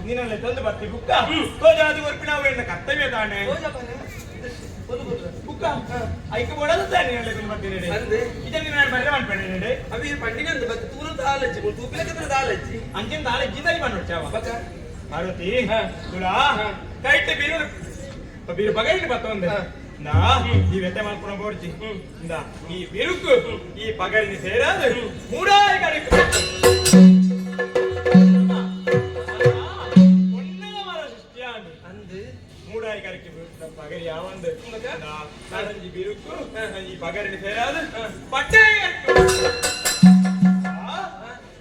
S3: ನೀನಲ್ಲೇ ತಂದು ಬರ್ತಿ ಬುಕ್ಕ ತೋಜಾದಿ ಒರ್ಪಿನ ಅವೆಣ್ಣ ಕರ್ತವ್ಯ ತಾನೆ ಬುಕ್ಕ ಐಕ ಬೋಡದು ತಾನೆ ನೀನಲ್ಲೇ ಬರ್ತೀನಿ ಇದನ್ನು ನಾನು ಬರೇ ಮಾಡ್ಬೇಡಿ
S2: ಅవి పండినందు బక్ తూరు దాలచ్చి తూపిలకి దాలచ్చి
S3: అంచెం దాలచ్చి దై మనొచ్చావా బక పార్వతి తులా కైట్ బీరు బగైని బతొంది ನಾ ಈ ವ್ಯತೆ ಮಾಡ್ಕೊಂಡು ಬೋಡ್ಜಿ ಇಂದ ಈ ಬಿರುಕು ಈ ಪಗಲಿನ ಸೇರಾದ ಮೂಡಾಯಿ ಕಡೆ ಮೂಡಾಯಿ ಕರೆಕ್ಕೆ ಪಗರಿ ಯಾವಂದು ನಾಡಂಜಿ ಬಿರುಕು ಈ ಪಗರಿನ ಸೇರಾದ ಪಟ್ಟೆ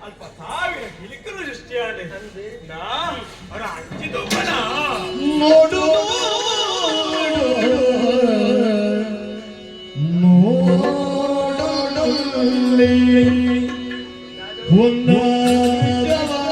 S3: ಅಲ್ಪ ಸಾವಿರ ಕಿಲಿಕರು ಸೃಷ್ಟಿಯಾದ ನಾ ಅವರ ಅಜ್ಜಿ ದೊಬ್ಬನ ನೋಡು
S8: Jai Jai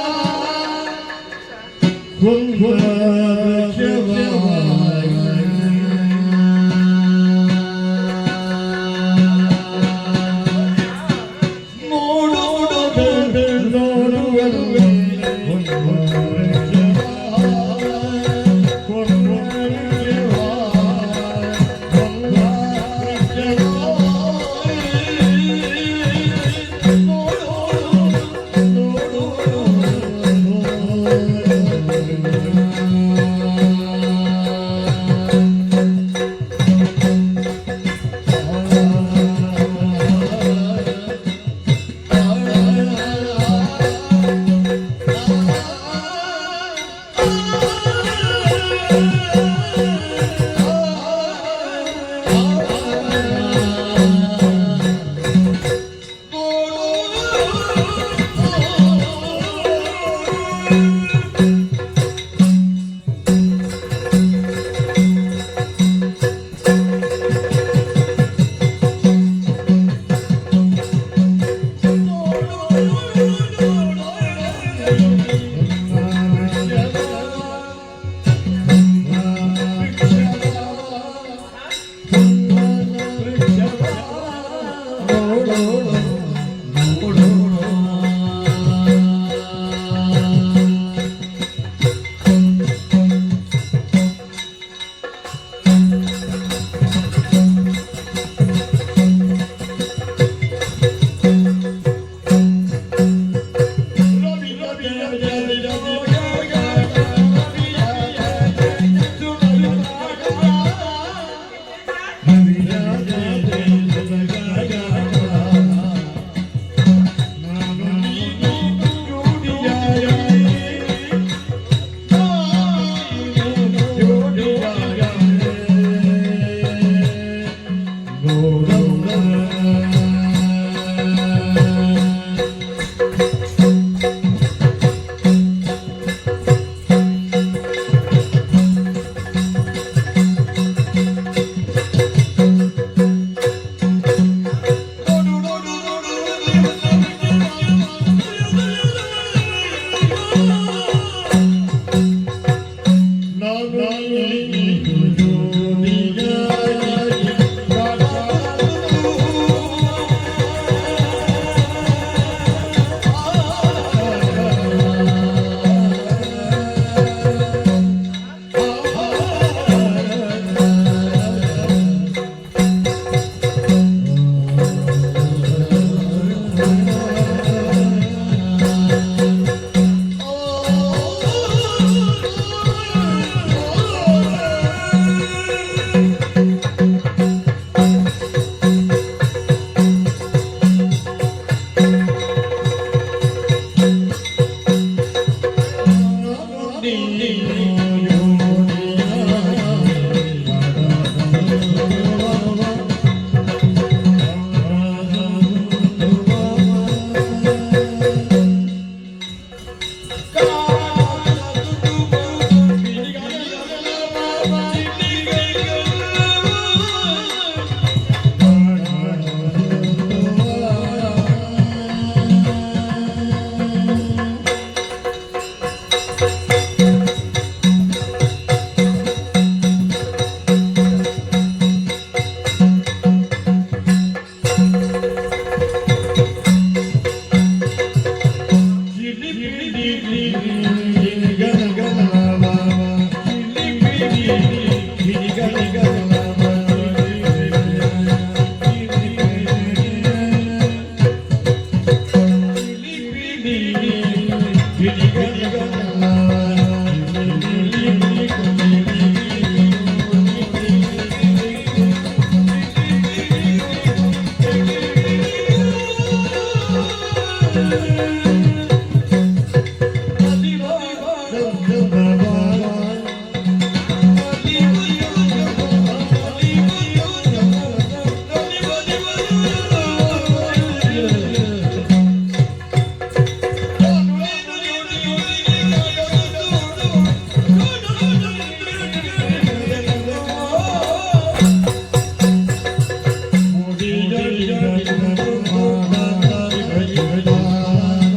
S8: Jai Jai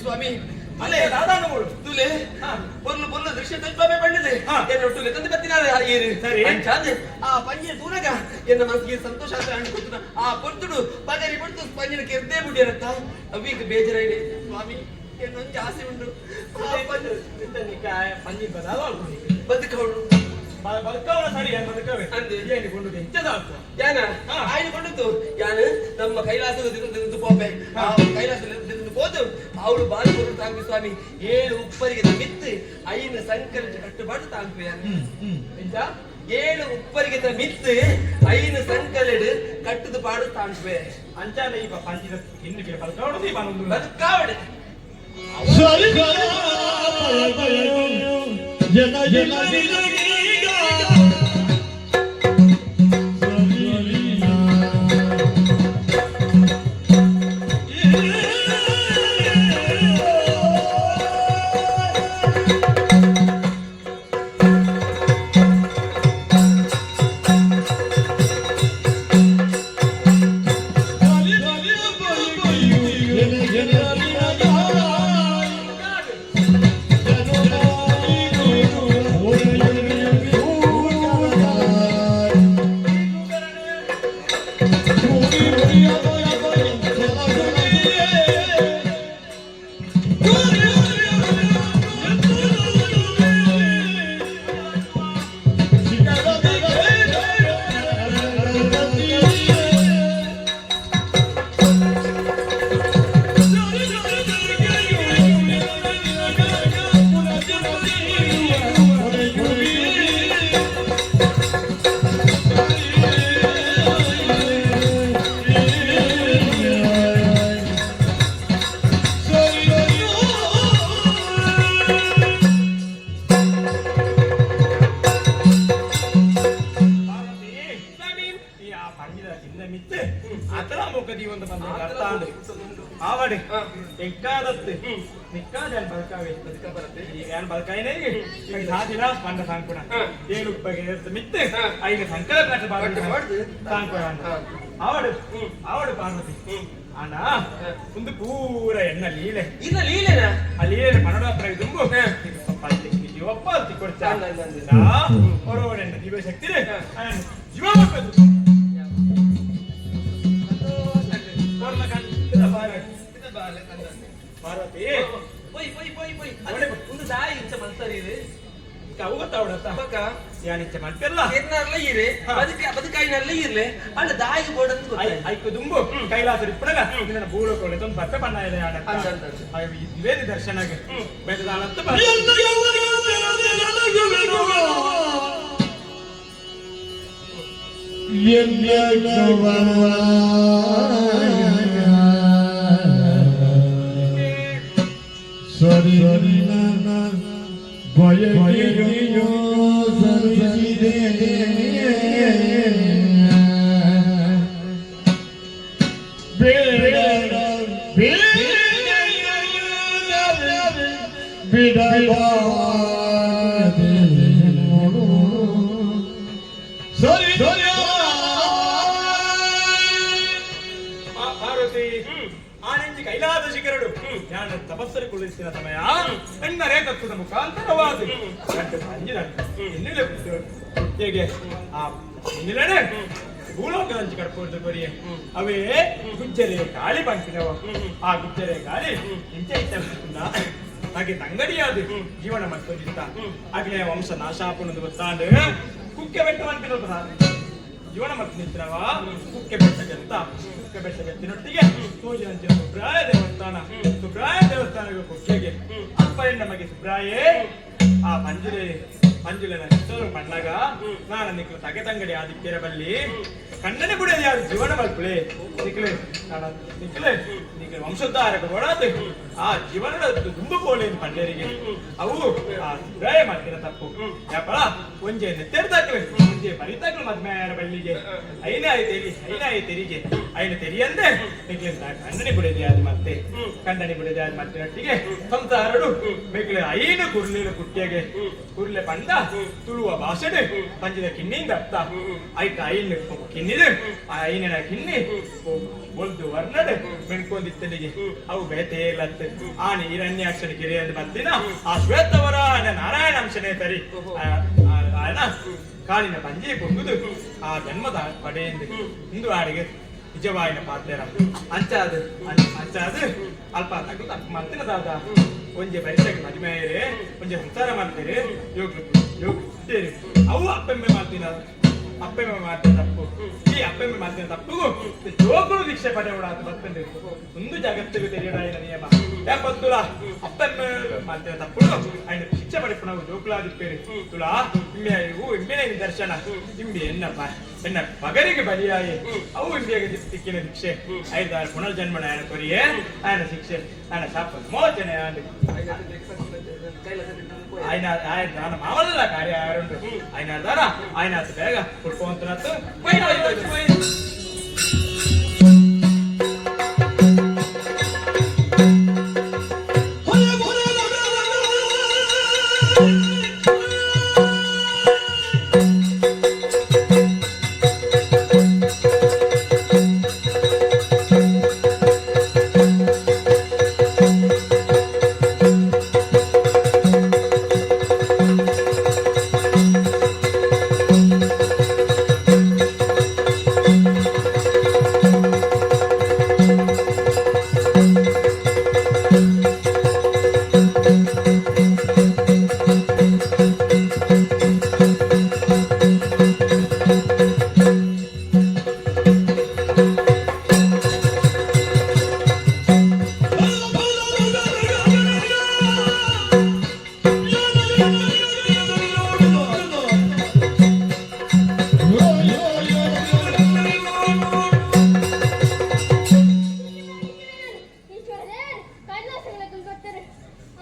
S2: ಸ್ವಾಮಿ ತುಲೆ ಪೊರ್ಲು ಪೊರ್ಲು ದೃಶ್ಯ ತಲ್ಪಮೆ ಬಂದಿದೆ ಎನ್ನೊಟ್ಟುಲೆ ತಂದು ಬತ್ತಿನಾರೆ ಸರಿ ಅಂಚಾದೆ ಆ ಪಂಜೆ ತೂನಗ ಎನ್ನ ಮನಸ್ಸಿಗೆ ಸಂತೋಷ ಅಂತ ಅನ್ಕೊತನ ಆ ಪೊರ್ತುಡು ಪಗರಿ ಪೊರ್ತು ಪಂಜಿನ ಕೆರ್ದೆ ಬುಡಿಯರತ್ತ ಅವೀಗ ಬೇಜಾರ ಇದೆ ಸ್ವಾಮಿ ಎನ್ನೊಂದು ಆಸೆ ಉಂಟು ಪಂಜಿ ಬದುಕವಳು
S3: ಬದುಕವಳ ಸರಿ ಬದುಕವೆ
S2: ಅಂದೆ
S3: ಏನಿಕೊಂಡು ಹೆಚ್ಚದಾಗ್ತು
S2: ಯಾನ ಆಯ್ದುಕೊಂಡಿತ್ತು ಯಾನ ನಮ್ಮ ಕೈಲಾಸದ ಪೋಪೆ ಕೈಲಾಸದಲ್ಲಿ ಹೋದು ಅವಳು ಬಾಲಿ ಕೊಟ್ಟು ತಾಂಕು ಸ್ವಾಮಿ 7 ಉಪ್ಪರಿಗೆ ಮಿತ್ತು ಐನ ಸಂಕಲ್ಪ ಕಟ್ಟುಪಾಡು ತಾಂಕು ಎಂತ 7 ಉಪ್ಪರಿಗೆ ಮಿತ್ತು ಐನ ಸಂಕಲಡ್ ಕಟ್ಟುದು ಪಾಡು ತಾಂಕ್ವೆ
S3: ಅಂಚಾನೆ ಈಗ ಪಂಚಿದ ಹಿಂದಿಗೆ ಬದುಕವಳು
S2: ಬದುಕಾವಡೆ
S8: ಸರಿ ಜನ ಜನ
S3: ಈ ಆ ಪಂಡಿದ ಹಿಂದೆ ಮಿತ್ತೆ ಅತರ ಮುಖದಿ ಒಂದು ಬಂದ ಅರ್ಥ ಅಂದ್ರೆ ಆವಡೆ ಎಕ್ಕಾದತ್ತೆ ನಿಕ್ಕಾದ ಬಲ್ಕಾವೆ ಬರುತ್ತೆ ಈಗ ಏನ್ ಬಲ್ಕಾಯಿನೇ ಸಾಧಿನ ಪಂಡ ಸಾಂಕುಣ ಏಳು ಬಗೆ ಮಿತ್ತೆ ಐದು ಸಂಕಲ್ಪ ಮಾಡ್ದು ಸಾಂಕುಣ ಆವಡು ಪಾರ್ವತಿ ಅಣ್ಣ ಒಂದು ಪೂರ ಎಣ್ಣ ಲೀಲೆ
S2: ಇನ್ನ ಲೀಲೆನಾ
S3: ಆ ಲೀಲೆ ಪನ್ನಡ ಹತ್ರ ತುಂಬು ಜೀವಪ್ಪ ಅಂತ ಕೊಡ್ತಾರೆ ಹೊರವಡೆಣ್ಣ ಜೀವ ಶಕ್ತಿ ಜೀವ ಮಾಡ್ಬೇಕು ಪಾರ್ವತಿ
S2: ಒಂದು ದಾಯಿ ಇಂಚ ಮಲ್ತಾರೆ ಇದು
S3: ಅವು ಗೊತ್ತಾವಡತ್ತ
S2: ಪಕ್ಕ
S3: ಯಾನಿಚ್ಚ ಮಾಡ್ತಿರಲ್ಲ
S2: ಎನ್ನರ್ಲ ಇರೆ ಬದುಕಾಯಿನಲ್ಲ ಇರ್ಲೆ ಅಲ್ಲ ದಾಯಿಗೆ ಬೋರ್ಡ್
S3: ಐಕು ದುಂಬು ಕೈಲಾಸ ಇಪ್ಪಡಗ ನಿನ್ನ ಭೂಲೋಕ ಒಂದು ಬತ್ತ ಬಣ್ಣ ಇದೆ ವೇದಿ ದರ್ಶನಗೆ ಬೆಟ್ಟದಾಳಂತ
S8: Sorry, Boy,
S3: ಪಾರ್ವತಿ ಆನೆಂಜಿ ಕೈಲಾದ ಶಿಖರಡು ನಾನು ತಪಸ್ಸರಿ ಕುಳಿಸಿದ ಸಮಯ ಎನ್ನರೇ ತತ್ವದ ಮುಖಾಂತರವಾದ ಹೇಗೆ ಆ ಇನ್ನಿಲ್ಲಡೆ ಭೂಲೋಕ ಹಂಚಿ ಕಟ್ಕೊಂಡು ಬರೀ ಅವೇ ಗುಜ್ಜರೆ ಗಾಳಿ ಬಂತಿದವ ಆ ಗುಜ್ಜರೆ ಗಾಳಿ ಇಂಚೆ ಹಾಗೆ ತಂಗಡಿಯಾದ ಜೀವನ ಮತ್ತೊಂದಿತ್ತ ಆಗ್ಲೇ ವಂಶ ನಾಶಾಪುಣದು ಗೊತ್ತಾಂಡು ಕುಕ್ಕೆ ಬೆಟ್ಟ ಅಂತಿರೋದು ಜೀವನ ಮತ್ತೆ ನಿಂತಿರವ ಕುಕ್ಕೆ ಬೆಟ್ಟಗೆತ್ತಿನೊಟ್ಟಿಗೆ ಸೂರ್ಯನಂಚೆ ಸುಬ್ರಾಯ ದೇವಸ್ಥಾನಕ್ಕೆ ಕುಕ್ಕೆಗೆ ಅಪ್ಪ ನಮಗೆ ಸುಬ್ರಾಯೇ ಆ ಮಂಜುಳನ ಹೆಸರು ಮಣ್ಣಾಗ ನಾನು ನಿಕ್ಲು ತಗೆ ತಂಗಡಿ ಆದಿತ್ಯರ ಬಲ್ಲಿ ಕಣ್ಣನೆ ಬಿಡೋದು ಯಾರು ಜೀವನ ಮಲ್ಪಳೆ ನಿಕ್ಲೆ ವಂಶೋದ್ಧಾರಕ ಓಡಾದ ಆ ಜೀವನದ ತುಂಬ ಕೋಳೆ ಪಂಡೇರಿಗೆ ಅವು ಆ ಸುಬ್ರಾಯ ಮಾಡ್ತಿರ ತಪ್ಪು ಯಾಪಳ ಒಂಜೆ ನೆತ್ತೆರ್ದಾಕ್ಲೆ ಒಂಜೆ ಬರಿತಾಕ್ಲು ಮದ್ಮೆಯರ ಬಲ್ಲಿಗೆ ಐನ ತೆರಿಯಂದೆ ನಿಕ್ಲೆ ಕಣ್ಣನೆ ಬಿಡೋದು ಯಾರು ಮತ್ತೆ ಕಣ್ಣನೆ ಬಿಡೋದು ಯಾರು ಮತ್ತೆ ಒಟ್ಟಿಗೆ ಸಂಸಾರಡು ಬೇಕಲೆ ಐನು ಕುರ್ಲಿನ ಕುಟ್ಟಿಯಾಗೆ ಕುರ್ಲೆ ಪಂಡ ತುಳುವ ಭಾಷೆ ಪಂಚದ ಕಿನ್ನಿಂದ ಅರ್ಥ ಆಯ್ತು ಐನ್ ಕಿನ್ನಿದು ಆ ಐನಿನ ಕಿನ್ನಿ ಒಂದು ವರ್ಣಡೆ ಬೆಣ್ಕೊಂಡಿತ್ತಲಿಗೆ ಅವು ಬೇತೆ ಇಲ್ಲತ್ತೆ ಆನೆ ಹಿರಣ್ಯಾಕ್ಷರ ಗಿರಿಯಲ್ಲಿ ಮತ್ತಿನ ಆ ಶ್ವೇತವರ ನಾರಾಯಣ ಅಂಶನೇ ತರಿ ಕಾಲಿನ ಪಂಜಿ ಪೊಂಗುದು ಆ ಜನ್ಮದ ಪಡೆಯಿಂದ ಇಂದು ಆಡಿಗೆ ನಿಜವಾಯಿನ ಪಾತ್ರ ಅಂಚಾದ ಅಲ್ಪ ತಕ್ಕ ಮಾಡ್ತಿನದಾದ ಒಂಜೆ ಪರಿಚಯಕ್ಕೆ ಮದುವೆಯರೇ ಒಂಜೆ ಸಂಸಾರ ಮಾಡ್ತೀರಿ ಯೋಗ್ತೇರಿ ಅವು ಅಪ್ಪೆಮ್ಮೆ ಮಾಡ್ತೀನಿ ತಪ್ಪು ಈ ಅಪ್ಪೆಮ್ಮೆ ಮಾಡ್ತೀನಿ ತಪ್ಪು ಜೋಗುಳು ಶಿಕ್ಷೆ ಪಡೆಯೋಣ ಬರ್ತಂದ್ರೆ ಒಂದು ಜಗತ್ತಿಗೆ ತೆರೆಯೋಣ ನಿಯಮ ಯಾಪತ್ತುಲ ಅಪ್ಪೆಮ್ಮೆ ಮಾಡ್ತೀನಿ ತಪ್ಪು ఆయన ಶಿಕ್ಷೆ ಪಡೆಪು ನಾವು ಜೋಗುಳಾದಿಪ್ಪೇರಿ ತುಲಾ ಇಂಬೆನೆ ದರ್ಶನ ಇಂಬೆ ಎನ್ನ ಪಗರಿಗೆ ಬಲಿಯಾಯಿ ಅವು ಇಂಬೆಗೆ ತಿಕ್ಕಿನ ಶಿಕ್ಷೆ ಐದ ಪುನರ್ಜನ್ಮನ ఆయన ಕೊರಿಯೇ ఆయన ಶಿಕ್ಷೆ ఆయన ಶಾಪ ಮೋಚನೆ ఆయన ನಾನು ಮಾವಲ್ಲ ಕಾರ್ಯ ಯಾರುಂಟು ఆయన ದಾರ ఆయన ಬೇಗ ಕುಡ್ಕೊಂತನತ್ತು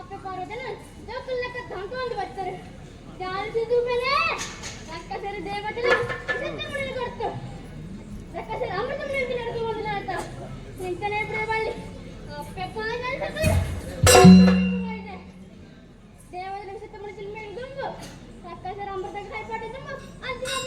S5: ಅಪ್ಪ ಪಾರ್ವತನ ಲೋಕಲ್ ಲೆಕ್ಕ ದಂಟು ಬರ್ತಾರೆ ಧ್ಯಾನಿಸಿದ ಮೇಲೆ ರಕ್ಕಸರ ದೇವತೆನ ಸತ್ಯಮುಡಿನ ಕೊಡ್ತು ರಕ್ಕಸರ ಅಮೃತ ಮುಡಿನ ನಡೆದುಕೊಂಡು ಆತ ನಿಂತನೇ ಪ್ರೇಮಲ್ಲಿ ಅಪ್ಪ ಪಾರ್ವತನ ದೇವತೆನ ಸತ್ಯಮುಡಿನ ಮೇಲೆ ದುಂಬು ರಕ್ಕಸರ ಅಮೃತ ಕೈಪಾಟಿ ದುಂಬು ಅಂತಿಮ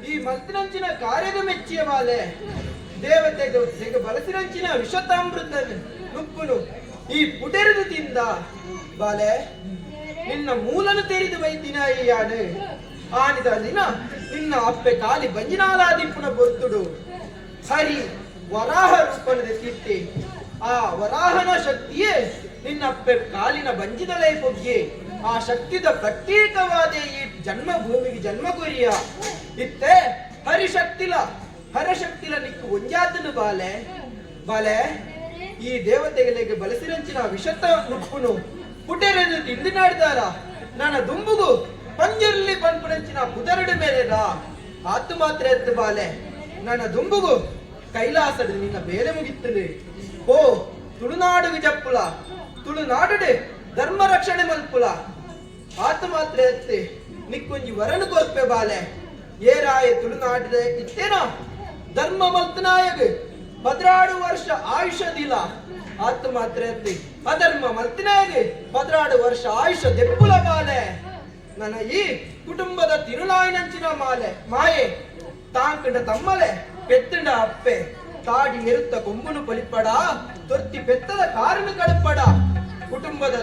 S1: ಈ ಮಲ್ತಿನಂಚಿನ ಕಾರ್ಯದ ಮೆಚ್ಚಿಯ ಬಾಲೆ ದೇವತೆಗೆ ಬಲಸಿನಂಚಿನ ವಿಷತಾಮೃತ ನುಪ್ಪುನು ಈ ಪುಟೆರದು ತಿಂದ ಬಾಲೆ ನಿನ್ನ ಮೂಲನು ತೆರೆದು ವೈದ್ಯನ ಈ ಯಾನೆ ಆನಿದ ದಿನ ನಿನ್ನ ಅಪ್ಪೆ ಕಾಲಿ ಬಂಜಿನಾಲಾದಿಪ್ಪುನ ಬೊರ್ತುಡು ಹರಿ ವರಾಹ ರೂಪನದ ಕೀರ್ತಿ ಆ ವರಾಹನ ಶಕ್ತಿಯೇ ನಿನ್ನ ಅಪ್ಪೆ ಕಾಲಿನ ಬಂಜಿದಲೇ ಪೊಗ್ಗೆ ಆ ಶಕ್ತಿದ ಪ್ರತ್ಯೇಕವಾದ ಈ ಜನ್ಮ ಭೂಮಿಗೆ ಜನ್ಮ ಕೊರಿಯ ಇತ್ತೆ ಹರಶಕ್ತಿಲ ನಿಕ್ಕು ಒಂಜಾತನು ಬಾಲೆ ಈ ದೇವತೆಗಳಿಗೆ ಬಲಸಿರಂಚಿನ ವಿಷತ ನುಪ್ಪುನು ಪುಟೆರೆದು ತಿಂಡಿನಾಡ್ದಾರ ನನ್ನ ದುಂಬುಗು ಪಂಜರ್ಲಿ ಪನ್ಪುರಂಚಿನ ಕುದರಡು ಮೇಲೆದ ಆತು ಮಾತ್ರ ಎತ್ತು ಬಾಲೆ ನನ್ನ ದುಂಬುಗು ಕೈಲಾಸದ ನಿನ್ನ ಬೇರೆ ಮುಗಿತ್ತದೆ ಓ ತುಳುನಾಡು ಜಪ್ಪುಲ ತುಳುನಾಡುಡೆ ಧರ್ಮ ರಕ್ಷಣೆ ಮಲ್ಪುಲ ಆತು ಮಾತ್ರ ಎತ್ತೆ ನಿಕ್ಕೊಂಜಿ ವರನು ಕೊರ್ಪೆ ಬಾಲೆ ಏರಾಯ ತುಳುನಾಡಿದೆ ಇತ್ತೇನ ಧರ್ಮ ಮಲ್ತನಾಯಗ 16 ವರ್ಷ ಆಯುಷದಿಲ್ಲ ಆತು ಮಾತ್ರ ಎತ್ತಿ ಅಧರ್ಮ ಮಲ್ತನಾಯಗ 16 ವರ್ಷ ಆಯುಷ ದೆಪ್ಪುಲ ಬಾಲೆ ನನ್ನ ಈ ಕುಟುಂಬದ ತಿರುನಾಯಿನಂಚಿನ ಮಾಯೆ ತಾಂಕಂಡ ತಮ್ಮಲೆ ಪೆತ್ತಂಡ ಅಪ್ಪೆ ತಾಡಿ ನಿರುತ್ತ ಕೊಂಬುನು ಪಲಿಪಡ ತೊರ್ತಿ ಪೆತ್ತದ ಕಾರನು ಕಡಪಡ ಕುಟುಂಬದ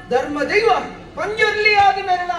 S1: ಧರ್ಮ ದೈವ ಪಂಜುರ್ಲಿ ಆದ ಮೇಲೆನ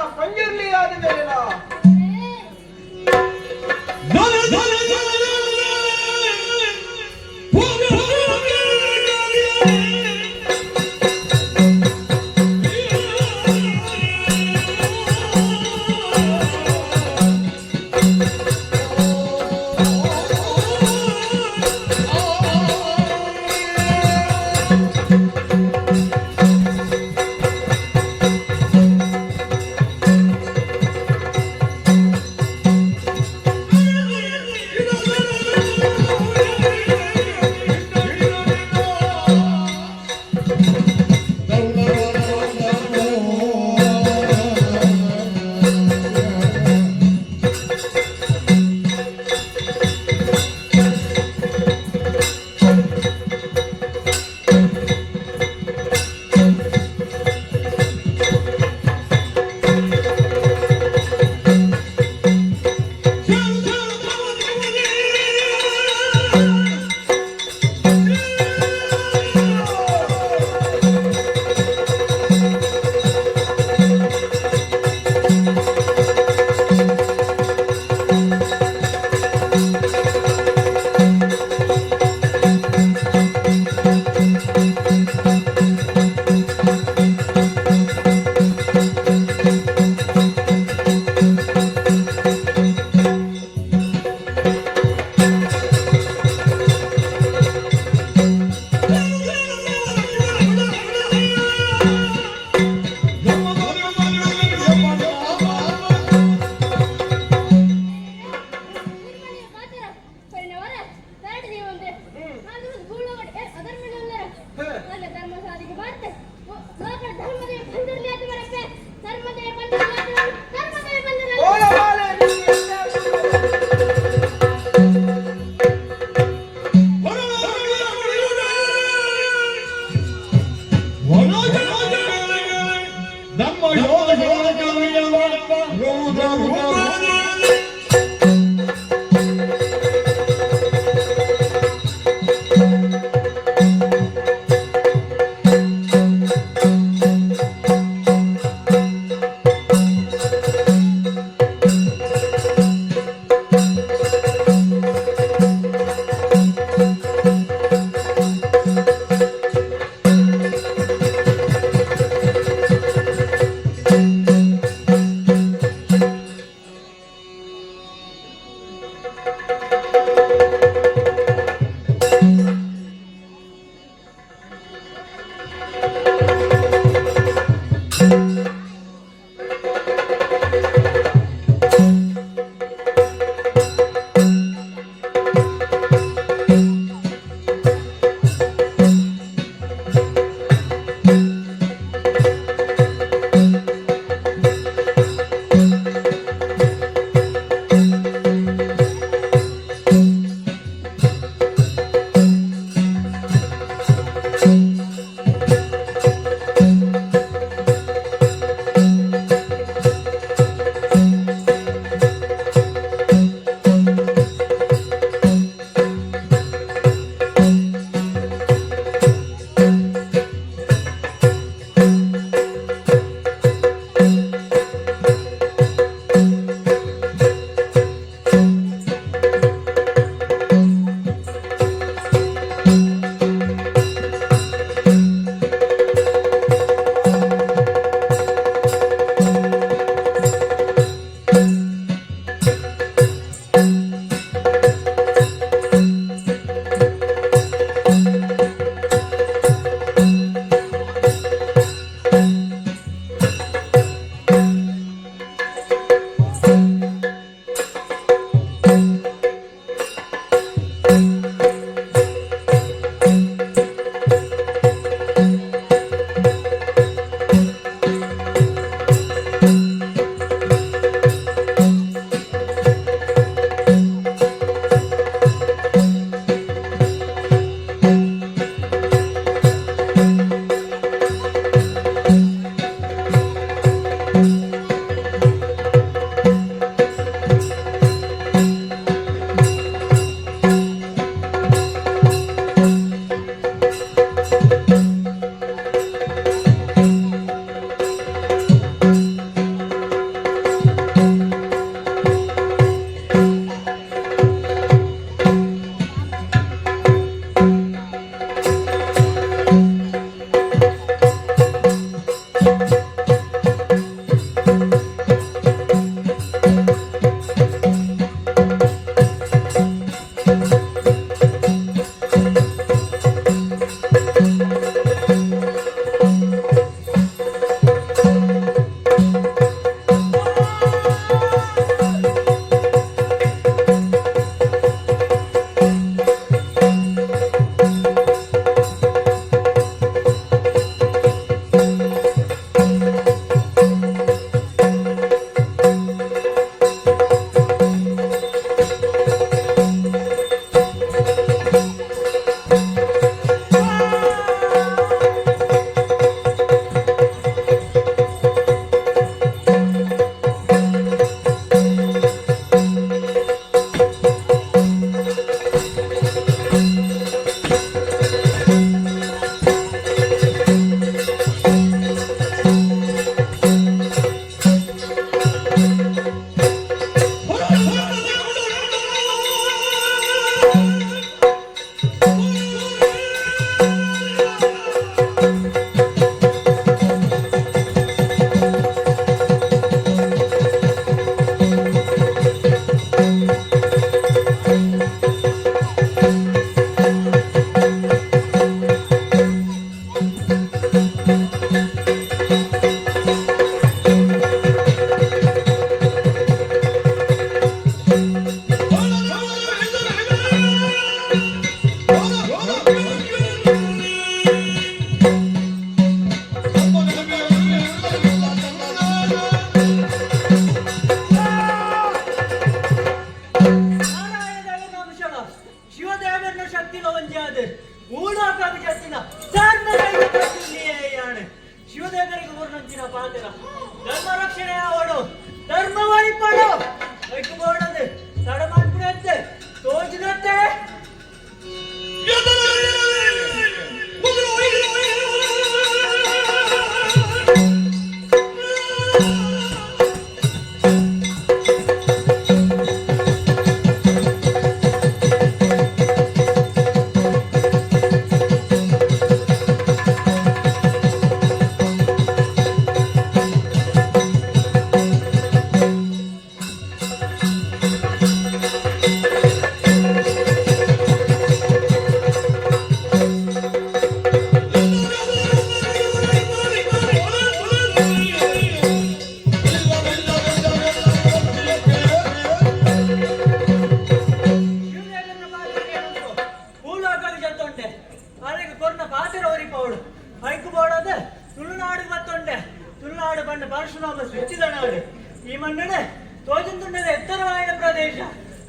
S7: ಬಾಬ ಸ್ವಚ್ಛದ ನಾಡು ಈ ಮನ್ನಡೆ ತೋಜಂದುಂಡದ ಎತ್ತರವಾದ ಪ್ರದೇಶ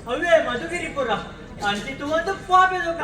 S7: ಅವೇ ಮಧುಗಿರಿಪುರ ಅಂಚಿತು ಒಂದು ಪಾಪೆದುಕ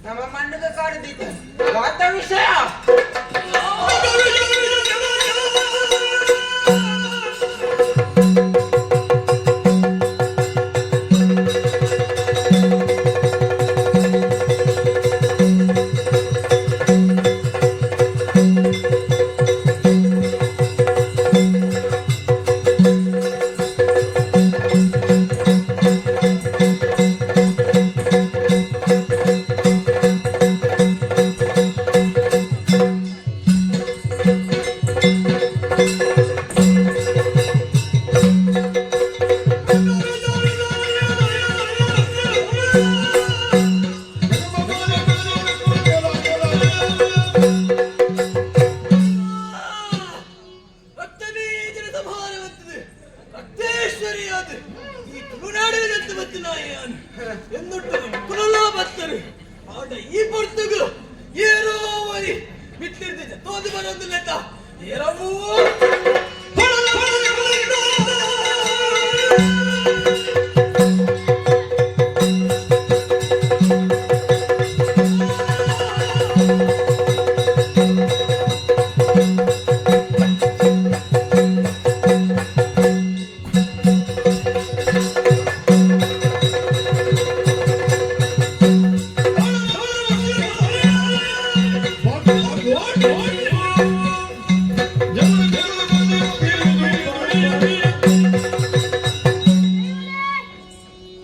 S1: ನಮ್ಮ ಮಣ್ಣಗೆ ಕಾಡ್ದಿತ್ತು ಮಾತ ವಿಷಯ
S2: ರಕ್ತಬೀಜನ ಸಂಹಾರವಂತದೆ ರಕ್ತೇಶ್ವರಿಯಾದ ಈ ತುಳುನಾಡಿನ ಬತ್ತು ನಾಯನ್ ಎಂದೊಟ್ಟು ಕುಲಲ ಬತ್ತರು ಆಡ ಈ ಪೊರ್ತುಗು ಏರೋವರಿ ಮಿತ್ತಿರ್ದ ತೋದು ಬರೋದು ಲೆಕ್ಕ ಏರವೂ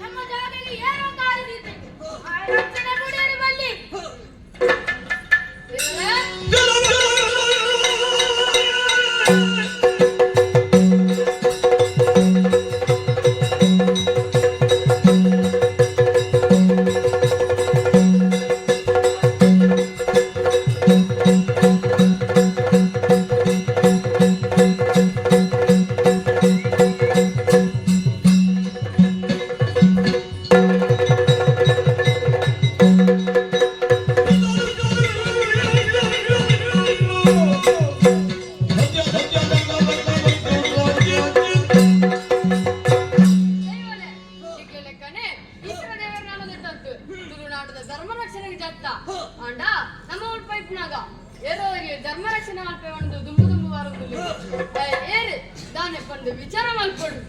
S5: ನಮ್ಮ ಜಾಗಕ್ಕೆ ಏನೋ ಕಾರಣದಿದೆ ಆ ರಕ್ಷಣೆ ಮುಡಿಯರು ಬಲ್ಲಿ ಲೆಕ್ಕನೆ ಈಶ್ವರ ದೇವರ ನಾಮದಿಟ್ಟಂತು ತುಳುನಾಟದ ಧರ್ಮ ರಕ್ಷಣೆಗೆ ಜತ್ತ ಅಂಡ ನಮ್ಮ ಉಳ್ಪೈಪ್ನಾಗ ಏರೋರಿಗೆ ಧರ್ಮ ರಕ್ಷಣೆ ಮಲ್ಪೆ ಒಂದು ದುಂಬು ದುಂಬು ಬರುದಿಲ್ಲ ಏರು ದಾನೆ ಬಂದು ವಿಚಾರ ಮಲ್ಪಡು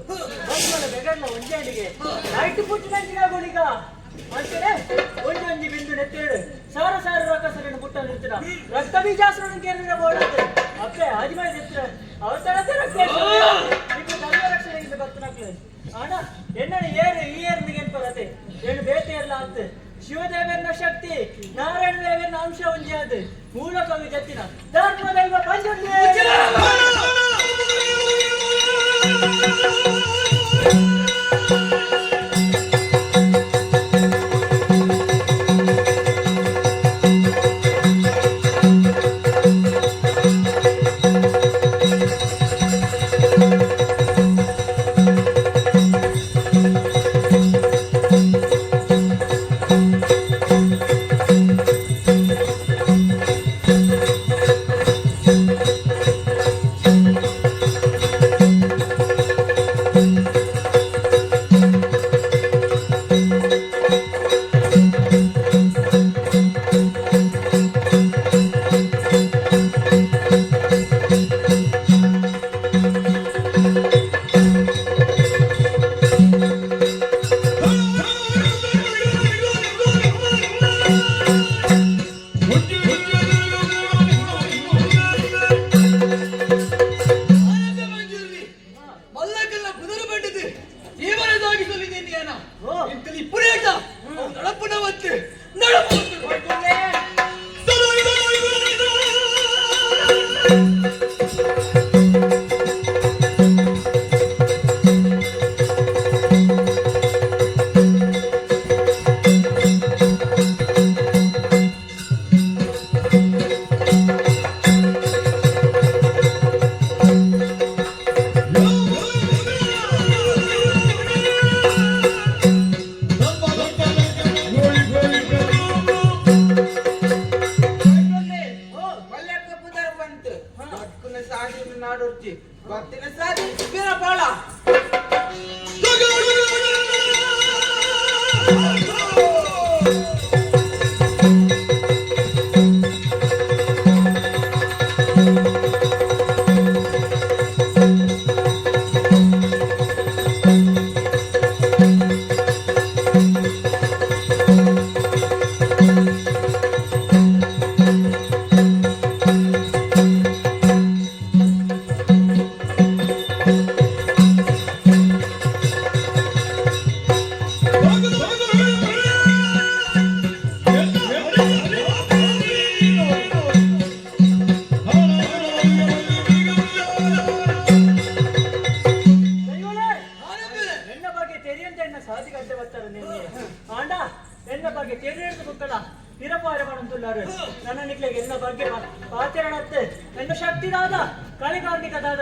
S7: ಮಕ್ಕಳ ಬೆಗರ್ಲ ಒಂಜಾಡಿಗೆ ನೈಟ್ ಪುಟ್ಟಿನಂಚಿನ ಗುಳಿಗ ಅಂತಾರೆ ಒಂಜೊಂಜಿ ಬಿಂದು ನೆತ್ತೇಳು ಸಾವಿರ ಸಾವಿರ ರೊಕ್ಕ ಸರಿಯನ್ನು ಪುಟ್ಟ ನಿಂತಿನ ರಕ್ತ ಬೀಜಾಸ್ತ್ರ ಕೇಂದ್ರ ಬೋಡತ್ತೆ ಅಪ್ಪೆ ಆದಿಮಾಯಿ ನೆತ್ರ ಅವತಳತೆ ರಕ್ತ ನಿಮಗೆ ಧರ್ಮ ರಕ್ಷಣೆಯಿಂದ ಬರ್ತನಕ್ಲೆ ಅಣ್ಣ ಎಣ್ಣೆ ಏರು ಈ ಏರ್ನಿಗೆ ಎನ್ಪರತೆ ಏನು ಬೇತೆ ಎಲ್ಲ ಆತು ಶಿವದೇವನ ಶಕ್ತಿ ನಾರಾಯಣ ದೇವನ ಅಂಶ ಒಂಜಿ ಅದು ಮೂಲ ಕವಿ ಜತ್ತಿನ ಧರ್ಮ ದೈವ ಪಂಚಮಿ ಶಕ್ತಿದಾದ ಕಲಿಕಾರ್ಮಿಕದಾದ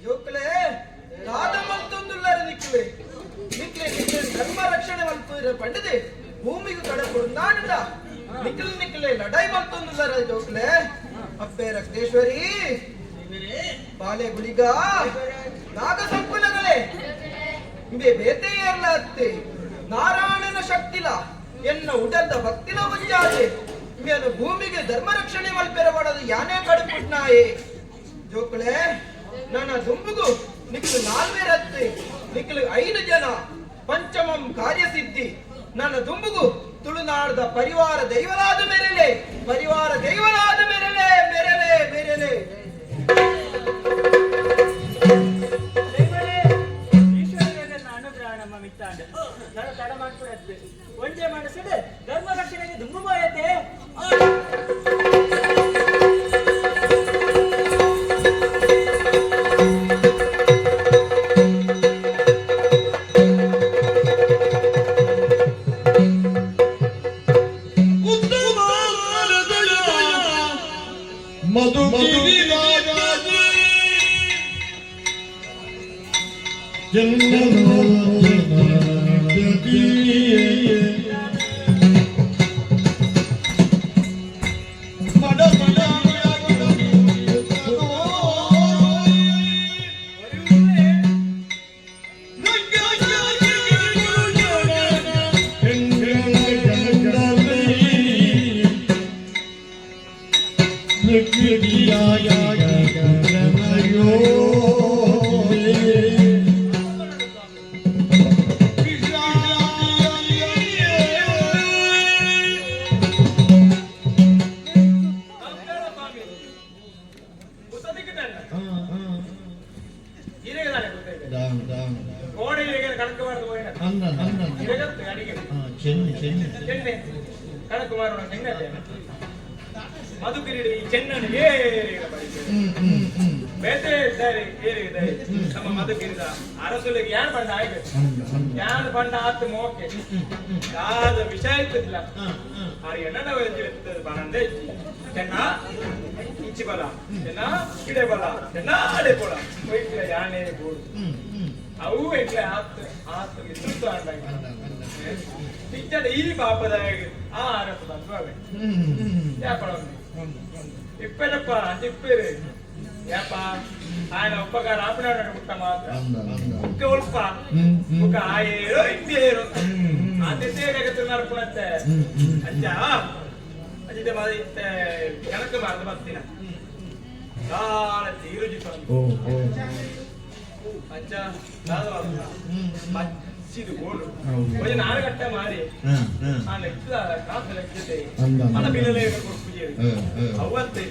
S1: ಜೋಕುಲೆ ರಾಧ ಮಲ್ತೊಂದುಲ್ಲರ ನಿಕ್ಲೆ ನಿಕ್ಲೆ ನಿಕ್ಲೆ ಧರ್ಮ ರಕ್ಷಣೆ ಮಲ್ತು ಪಂಡದೆ ಭೂಮಿಗೆ ಕಡೆ ಕೊಡುನಾಡಿದ ನಿಕ್ಲೆ ನಿಕ್ಲೆ ಲಡಾಯಿ ಮಲ್ತೊಂದುಲ್ಲರ ಜೋಕುಲೆ ಅಪ್ಪೆ ರಕ್ತೇಶ್ವರಿ ಬಾಲೆ ಗುಳಿಗ ನಾಗ ಸಂಕುಲಗಳೇ ಇಂಬೆ ಬೇತೆ ಏರ್ಲ ಅತ್ತೆ ನಾರಾಯಣನ ಶಕ್ತಿಲ ಎನ್ನ ಉಡದ ಭಕ್ತಿಲ ಮುಂಜಾದೆ ಇಂಬೆಯನ್ನು ಭೂಮಿಗೆ ಧರ್ಮ ರಕ್ಷಣೆ ಮಲ್ಪೆರಬಾಡದು ಯಾನೇ ಕಡುಪುಟ್ನಾಯೇ ಜೋಕುಲೆ ನನ್ನ ದುಂಬುಗು ನಿಕ್ಲು 4 ರತ್ತೆ ನಿಕ್ಲು 5 ಜನ ಪಂಚಮಂ ಕಾರ್ಯಸಿದ್ಧಿ ನನ್ನ ದುಂಬುಗು ತುಳುನಾಡದ ಪರಿವಾರ ದೈವಲಾದ ಮೇರೆಲೆ ಪರಿವಾರ ದೈವಲಾದ ಮೇರೆಲೆ ಮೇರೆಲೆ ಮೇರೆಲೆ
S7: ಈಶ್ವರನ ಅನುಗ್ರಹ ನಮ್ಮ ಮಿತ್ತಾಂಡ ತಡ ಮಾಡ್ಕೊಡತ್ತೆ ಒಂದೇ ಮನಸ್ಸಿದೆ ಧರ್ಮ ರಕ್ಷಣೆಗೆ ದುಂಬುಮಾಯತೆ
S3: ಮಧುಕಿರೀಡಿ ಚೆನ್ನನು ಬೇತೆ ಇದ್ದಾರೆ ನಮ್ಮ ಮಧುಕಿರಿದ ಅರಸುಲಿಗೆ ಯಾರು ಬಂಡ ಆಗ್ಬೇಕು ಯಾರು ಬಂಡ ಆತು ಮೋಕೆ ಯಾದ ವಿಷಯ ಇರ್ತಿಲ್ಲ ಅವ್ರಿಗೆ ಎಣ್ಣೆ ಬಂದೆ ಚೆನ್ನ ಇಚ್ಚಿ ಬಲ ಚೆನ್ನ ಕಿಡೆ ಬಲ ಚೆನ್ನ ಆಡೆ ಕೊಡ ಹೋಯ್ತಿಲ್ಲ ಯಾನೆ ಗೋಡು ಅವು ಇಟ್ಲೆ ಆತು ಇತ್ತು ಅಂದಾಗ ಪಿಚ್ಚದ ಈ ಪಾಪದಾಗ ಆ ಅರಸು ಬಂದು ಅವೆ ಯಾಪಡ ಇಪ್ಪೇನಪ್ಪ ತಿಪ್ಪೇರಿ ಯಾಪ ఆయన ఉప్పగా రాపినాడు ముట్ట మాత్రం ముక్క ఉల్ప ముక్క ఆయేరో ఇందేరో అదే జగత్తున్నారు పునತ್ತೆ ಅಂಜಾ ಅದಿದೆ ಮತ್ತೆ ಕಣಕ್ಕೆ ಮಾರ್ದ ಬರ್ತೀನ ಕಾಲ ತೀರುಜಿಕೊಂಡು ಅಂಜ ದಾದವಾದ ಮಚ್ಚಿದು ಗೋಡು ಒಂದು 4 ಗಂಟೆ ಮಾರಿ ಆ ಲೆಕ್ಕ ಕಾಸ ಲೆಕ್ಕಿದೆ ಅಲ್ಲ ಬಿಲ್ಲಲೇ ಕೊಡ್ತೀವಿ ಅವತ್ತೇ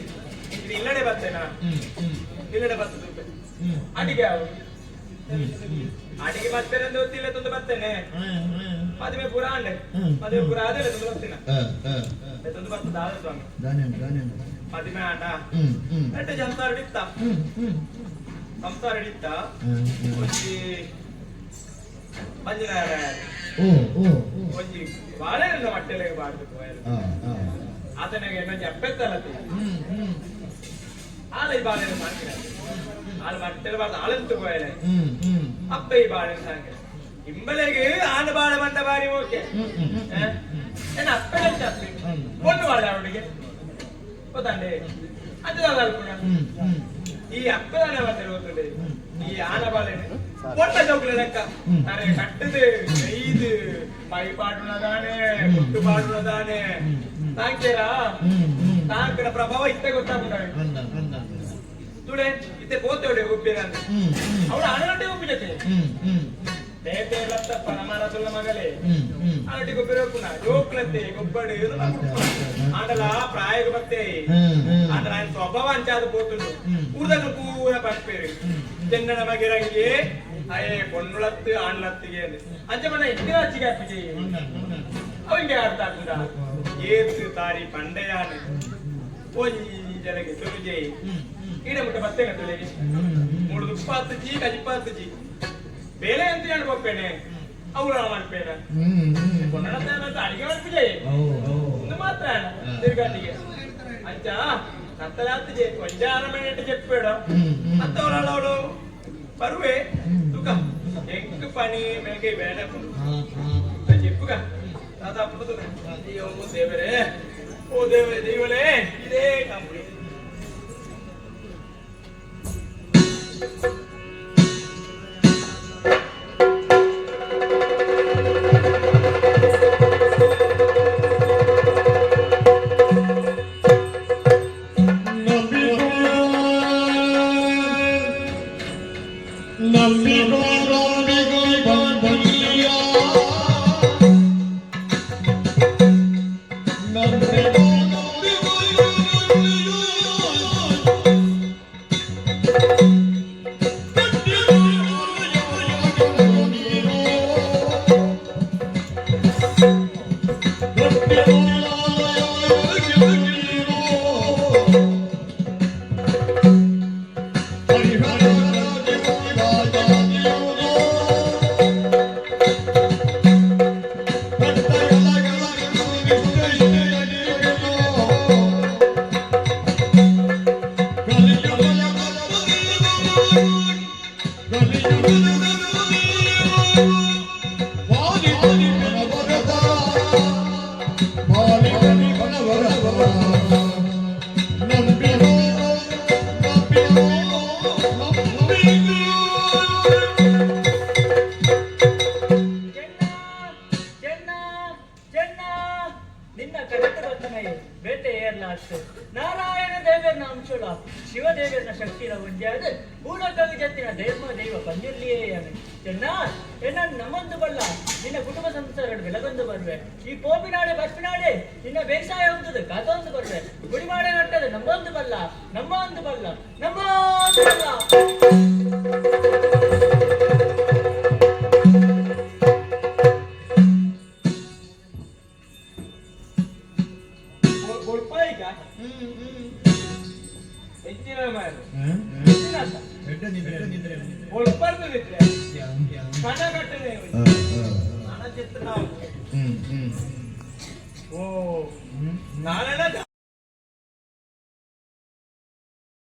S3: ಇದು ಇಲ್ಲಡೆ ಬರ್ತೇನಾ ಇಲ್ಲಡೆ ಬರ್ತದೆ ಅಡಿಗೆ ಅಡಿಗೆ ಬರ್ತೇನೆ ಅಂತ ಗೊತ್ತಿಲ್ಲ ತಂದು ಬರ್ತೇನೆ ಮದುವೆ ಪುರ ಅಂಡೆ ಮದುವೆ ಪುರ ಆದ್ರೆ ತಂದು ಬರ್ತೀನ ತಂದು ಬರ್ತದ ಆದ ಸ್ವಾಮಿ ಮದುವೆ ಆಂಡ ಎಟ್ಟು ಸಂಸಾರ ಹಿಡಿತ್ತ ಸಂಸಾರ ಹಿಡಿತ್ತ ಒಂಜಿ ಮಂಜಿನ ಒಂಜಿ ಬಾಳೆ ಮಟ್ಟೆಲೆ ಬಾಡ್ಬೇಕು ಆತನಿಗೆ ಇನ್ನೊಂದು 70 ಆಳ ಈ ಬಾಳೆ ಮಾಡ್ತೀನಿ ಆಳು ಮಟ್ಟೆಲೆ ಬಾರ್ದು ಆಳಂತ ಹೋಯಲೆ ಅಪ್ಪ ಈ ಬಾಳೆ ಸಾಂಗೆ ಇಂಬಲೆಗೆ ಆನ ಬಾಳೆ ಮಂಡ ಬಾರಿ ಓಕೆ ಏನ ಅಪ್ಪೆ ಒಂದು ಬಾಳೆ ಅವಳಿಗೆ ಗೊತ್ತಂಡೆ ಅದು ಅಲ್ಪುಣ ಈ ಅಪ್ಪದಾನೆ ಮತ್ತೆ ಗೊತ್ತುಂಡೆ ಈ ಆನ ಬಾಳೆ பொட்ட ஜோக்குல லெக்க நானே கட்டது இது மை பாடுனதானே முட்டு பாடுனதானே தாங்கேರಾ ತಾಂಕಡ ಪ್ರಭಾವ ಇತ್ತೆ ಗೊತ್ತಾಗ್ಬಿಟ್ಟಾವೆ ತುಡೆ ಇತ್ತೆ ಪೋತೋಡೆ ಒಪ್ಪಿರಂತ ಅವಳ ಅನಗಂಟೆ ಒಪ್ಪಿಜತೆ ದೇತೆ ಲತ್ತ ಪರಮಾರ ಸುಲ್ಲ ಮಗಲೇ ಅನಟಿ ಗೊಬ್ಬರಕ್ಕುನ ಜೋಕ್ಲತ್ತೆ ಗೊಬ್ಬಡಿ ಆಂಡಲ ಪ್ರಾಯಗ ಬತ್ತೆ ಆಂಡಲ ಸ್ವಭಾವ ಅಂಚಾದ ಪೋತುಂಡು ಊರ್ದನ್ನು ಪೂರ ಪಟ್ಪೇರಿ ಚೆನ್ನನ ಮಗಿರಂಗಿ ಅಯ್ಯೇ ಪೊನ್ನುಳತ್ತು ಆಣ್ಲತ್ತಿಗೆ ಅಂಚ ಮನ ಇಟ್ಟಿನ ಹಚ್ಚಿಗೆ ಅಪ್ಪಿಗೆ ಅವಂಗೆ ಅರ್ಥ ಆಗ್ತದ ಏತು ತಾರಿ ಪಂಡೆಯಾನೆ ಒಂಜಿ ಜನಗೆ ತುರುಜೆ ಈಡ ಮುಟ್ಟ ಬರ್ತೇನೆ ಬೆಲೆಗೆ ಮೂಡುದು 20 ಜಿ 20 ಜಿ ಬೆಲೆ ಅಂತ ಹೇಳ್ಬೋಪ್ಪೇನೆ ಅವಳ ಮಾಡ್ಪೇನೆ ಅಡಿಗೆ ಮಾಡ್ತಿದೆ ಒಂದು ಮಾತ್ರ ತಿರ್ಗಾಟಿಗೆ ಅಂಚ ನತ್ತಲಾತಿಗೆ ಕೊಂಚ ಅರಮನೆ చెప్పాడు అంతవరలో పరువే తుక ఎంక పని మేకే వేడకు చెప్పుగా దాదాపు అయ్యో దేవరే ఓ దేవరే దేవలే ఇదే కంపెనీ
S7: ನಾರಾಯಣ ದೇವರನ ಅಂಶುಳ ಶಿವದೇವರನ ಶಕ್ತಿಯ ಒಂದಾದ ಪೂರ್ಣಕವಿ ಜತ್ತಿನ ದೈವ ಬಂದಿರ್ಲಿಯೇ ಚೆನ್ನ ಎನ್ನ ನಮ್ಮೊಂದು ಬಲ್ಲ ನಿನ್ನ ಕುಟುಂಬ ಸಂಸಾರಗಳು ಬೆಳಗೊಂದು ಬರುವೆ ಈ ಪೋಪಿನಾಡೆ ಬಸ್ಪಿನಾಡೆ ನಿನ್ನ ಬೇಸಾಯ ಹೋಗ್ತದೆ ಕಾತೊಂದು ಬರುವೆ ಗುಡಿಮಾಡೆ ನಟ್ಟದ ನಮ್ಮೊಂದು ಬಲ್ಲ ನಮ್ಮ ಒಂದು ಬಲ್ಲ ನಮ್ಮ ಒಂದು ಬಲ್ಲ
S3: ಓ ನಾಳೆಲ್ಲ